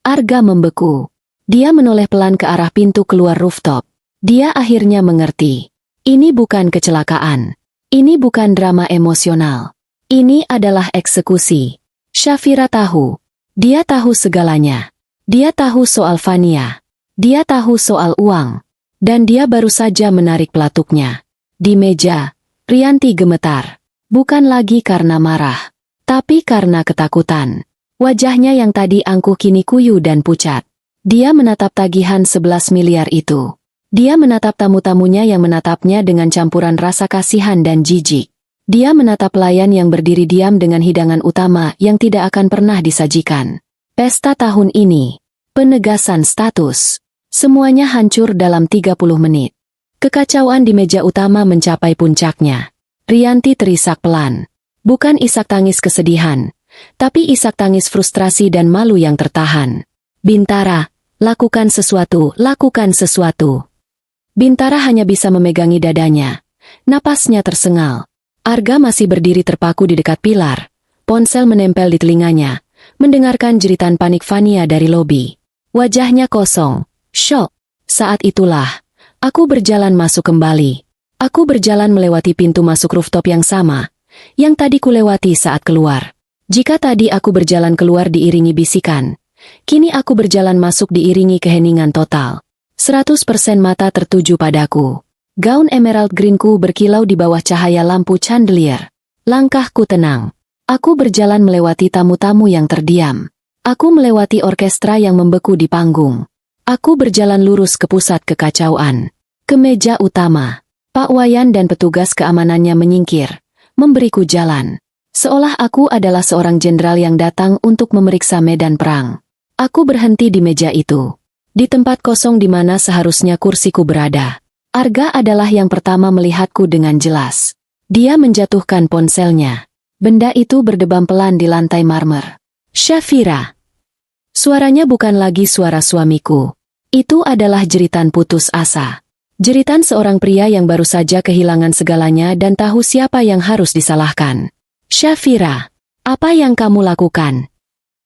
Arga membeku. Dia menoleh pelan ke arah pintu keluar rooftop. Dia akhirnya mengerti. Ini bukan kecelakaan. Ini bukan drama emosional. Ini adalah eksekusi. Syafira tahu. Dia tahu segalanya. Dia tahu soal Fania. Dia tahu soal uang. Dan dia baru saja menarik pelatuknya. Di meja, Rianti gemetar. Bukan lagi karena marah. Tapi karena ketakutan. Wajahnya yang tadi angkuh kini kuyu dan pucat. Dia menatap tagihan 11 miliar itu. Dia menatap tamu-tamunya yang menatapnya dengan campuran rasa kasihan dan jijik. Dia menatap pelayan yang berdiri diam dengan hidangan utama yang tidak akan pernah disajikan. Pesta tahun ini. Penegasan status. Semuanya hancur dalam 30 menit. Kekacauan di meja utama mencapai puncaknya. Rianti terisak pelan. Bukan isak tangis kesedihan, tapi isak tangis frustrasi dan malu yang tertahan. Bintara, lakukan sesuatu, lakukan sesuatu. Bintara hanya bisa memegangi dadanya. Napasnya tersengal. Arga masih berdiri terpaku di dekat pilar. Ponsel menempel di telinganya, mendengarkan jeritan panik Fania dari lobi. Wajahnya kosong. Syok. Saat itulah, aku berjalan masuk kembali. Aku berjalan melewati pintu masuk rooftop yang sama, yang tadi kulewati saat keluar. Jika tadi aku berjalan keluar diiringi bisikan, kini aku berjalan masuk diiringi keheningan total. 100% mata tertuju padaku. Gaun emerald greenku berkilau di bawah cahaya lampu chandelier. Langkahku tenang. Aku berjalan melewati tamu-tamu yang terdiam. Aku melewati orkestra yang membeku di panggung. Aku berjalan lurus ke pusat kekacauan. Ke meja utama. Pak Wayan dan petugas keamanannya menyingkir, memberiku jalan. Seolah aku adalah seorang jenderal yang datang untuk memeriksa medan perang. Aku berhenti di meja itu. Di tempat kosong di mana seharusnya kursiku berada. Arga adalah yang pertama melihatku dengan jelas. Dia menjatuhkan ponselnya. Benda itu berdebam pelan di lantai marmer. Syafira. Suaranya bukan lagi suara suamiku. Itu adalah jeritan putus asa. Jeritan seorang pria yang baru saja kehilangan segalanya dan tahu siapa yang harus disalahkan. Syafira, apa yang kamu lakukan?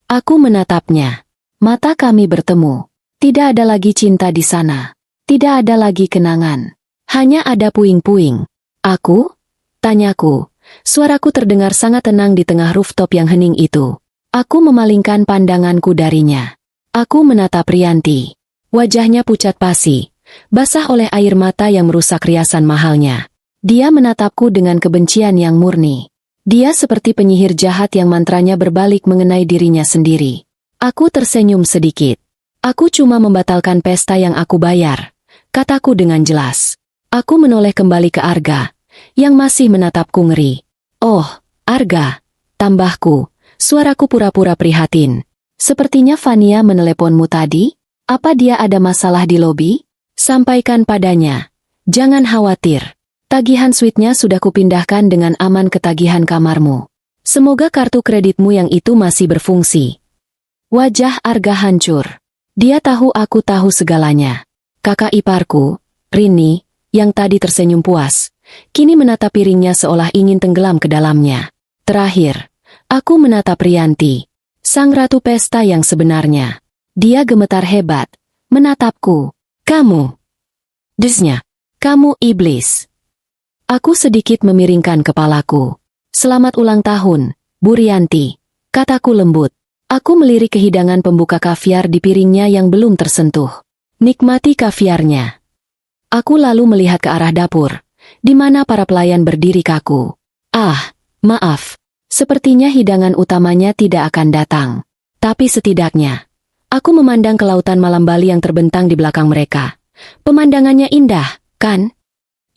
Aku menatapnya. Mata kami bertemu. Tidak ada lagi cinta di sana. Tidak ada lagi kenangan. Hanya ada puing-puing. Aku? Tanyaku. Suaraku terdengar sangat tenang di tengah rooftop yang hening itu. Aku memalingkan pandanganku darinya. Aku menatap Rianti. Wajahnya pucat pasi, basah oleh air mata yang merusak riasan mahalnya. Dia menatapku dengan kebencian yang murni. Dia seperti penyihir jahat yang mantranya berbalik mengenai dirinya sendiri. Aku tersenyum sedikit. Aku cuma membatalkan pesta yang aku bayar, kataku dengan jelas. Aku menoleh kembali ke Arga, yang masih menatapku ngeri. Oh, Arga, tambahku, suaraku pura-pura prihatin. Sepertinya Vania meneleponmu tadi? Apa dia ada masalah di lobi? Sampaikan padanya. Jangan khawatir. Tagihan suite-nya sudah kupindahkan dengan aman ke tagihan kamarmu. Semoga kartu kreditmu yang itu masih berfungsi. Wajah Arga hancur. Dia tahu aku tahu segalanya. Kakak iparku, Rini, yang tadi tersenyum puas, kini menatap piringnya seolah ingin tenggelam ke dalamnya. Terakhir, aku menatap Rianti, sang ratu pesta yang sebenarnya. Dia gemetar hebat, menatapku. Kamu. Desnya. Kamu iblis. Aku sedikit memiringkan kepalaku. Selamat ulang tahun, Bu Rianti, kataku lembut. Aku melirik ke hidangan pembuka kaviar di piringnya yang belum tersentuh. Nikmati kaviarnya. Aku lalu melihat ke arah dapur, di mana para pelayan berdiri kaku. Ah, maaf. Sepertinya hidangan utamanya tidak akan datang. Tapi setidaknya, aku memandang ke lautan malam Bali yang terbentang di belakang mereka. Pemandangannya indah, kan?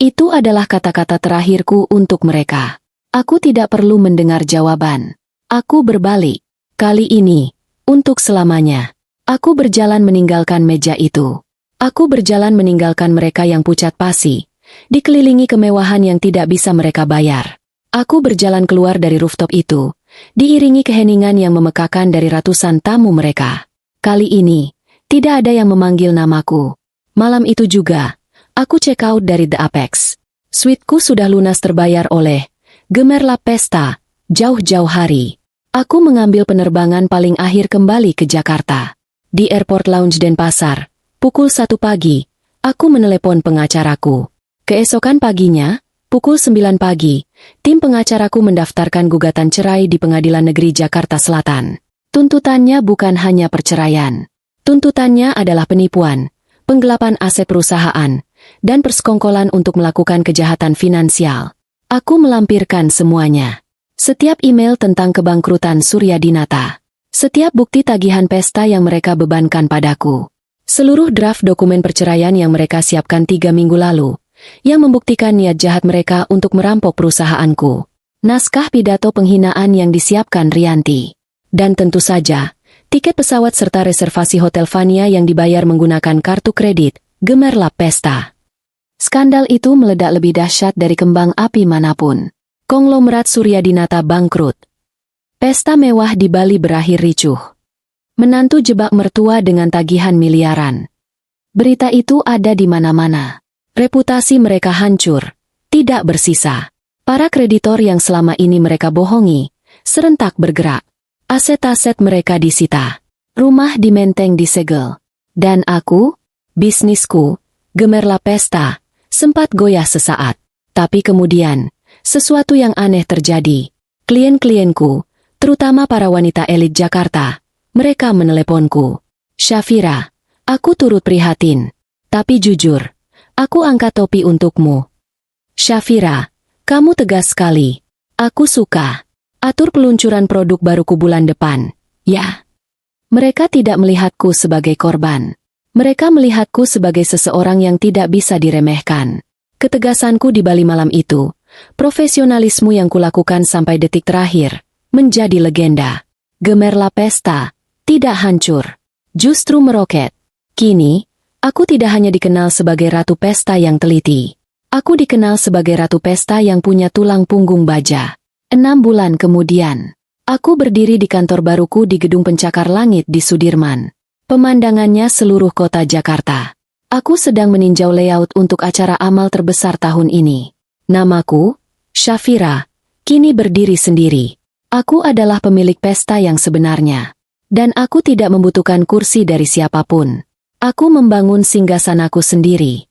Itu adalah kata-kata terakhirku untuk mereka. Aku tidak perlu mendengar jawaban. Aku berbalik. Kali ini, untuk selamanya, aku berjalan meninggalkan meja itu. Aku berjalan meninggalkan mereka yang pucat pasi, dikelilingi kemewahan yang tidak bisa mereka bayar. Aku berjalan keluar dari rooftop itu, diiringi keheningan yang memekakan dari ratusan tamu mereka. Kali ini, tidak ada yang memanggil namaku. Malam itu juga, aku check out dari The Apex. Suiteku sudah lunas terbayar oleh Gemerlap Pesta, jauh-jauh hari. Aku mengambil penerbangan paling akhir kembali ke Jakarta. Di Airport Lounge Denpasar, pukul 1 pagi, aku menelepon pengacaraku. Keesokan paginya, pukul 9 pagi, tim pengacaraku mendaftarkan gugatan cerai di Pengadilan Negeri Jakarta Selatan. Tuntutannya bukan hanya perceraian. Tuntutannya adalah penipuan, penggelapan aset perusahaan, dan persekongkolan untuk melakukan kejahatan finansial. Aku melampirkan semuanya. Setiap email tentang kebangkrutan Suryadinata. Setiap bukti tagihan pesta yang mereka bebankan padaku. Seluruh draft dokumen perceraian yang mereka siapkan 3 minggu lalu, yang membuktikan niat jahat mereka untuk merampok perusahaanku. Naskah pidato penghinaan yang disiapkan Rianti. Dan tentu saja, tiket pesawat serta reservasi hotel Vania yang dibayar menggunakan kartu kredit, Gemerlap Pesta. Skandal itu meledak lebih dahsyat dari kembang api manapun. Konglomerat Suryadinata bangkrut. Pesta mewah di Bali berakhir ricuh. Menantu jebak mertua dengan tagihan miliaran. Berita itu ada di mana-mana. Reputasi mereka hancur, tidak bersisa. Para kreditor yang selama ini mereka bohongi, serentak bergerak. Aset-aset mereka disita. Rumah di Menteng disegel. Dan aku, bisnisku, Gemerlap Pesta, sempat goyah sesaat. Tapi kemudian, sesuatu yang aneh terjadi. Klien-klienku, terutama para wanita elit Jakarta, mereka meneleponku. Syafira, aku turut prihatin. Tapi jujur, aku angkat topi untukmu. Syafira, kamu tegas sekali. Aku suka. Atur peluncuran produk baruku bulan depan. Ya. Mereka tidak melihatku sebagai korban. Mereka melihatku sebagai seseorang yang tidak bisa diremehkan. Ketegasanku di Bali malam itu, profesionalisme yang kulakukan sampai detik terakhir, menjadi legenda. Gemerlap Pesta tidak hancur, justru meroket. Kini, aku tidak hanya dikenal sebagai Ratu Pesta yang teliti. Aku dikenal sebagai Ratu Pesta yang punya tulang punggung baja. 6 bulan kemudian, aku berdiri di kantor baruku di Gedung Pencakar Langit di Sudirman. Pemandangannya seluruh kota Jakarta. Aku sedang meninjau layout untuk acara amal terbesar tahun ini. Namaku, Syafira, kini berdiri sendiri. Aku adalah pemilik pesta yang sebenarnya. Dan aku tidak membutuhkan kursi dari siapapun. Aku membangun singgasanaku sendiri.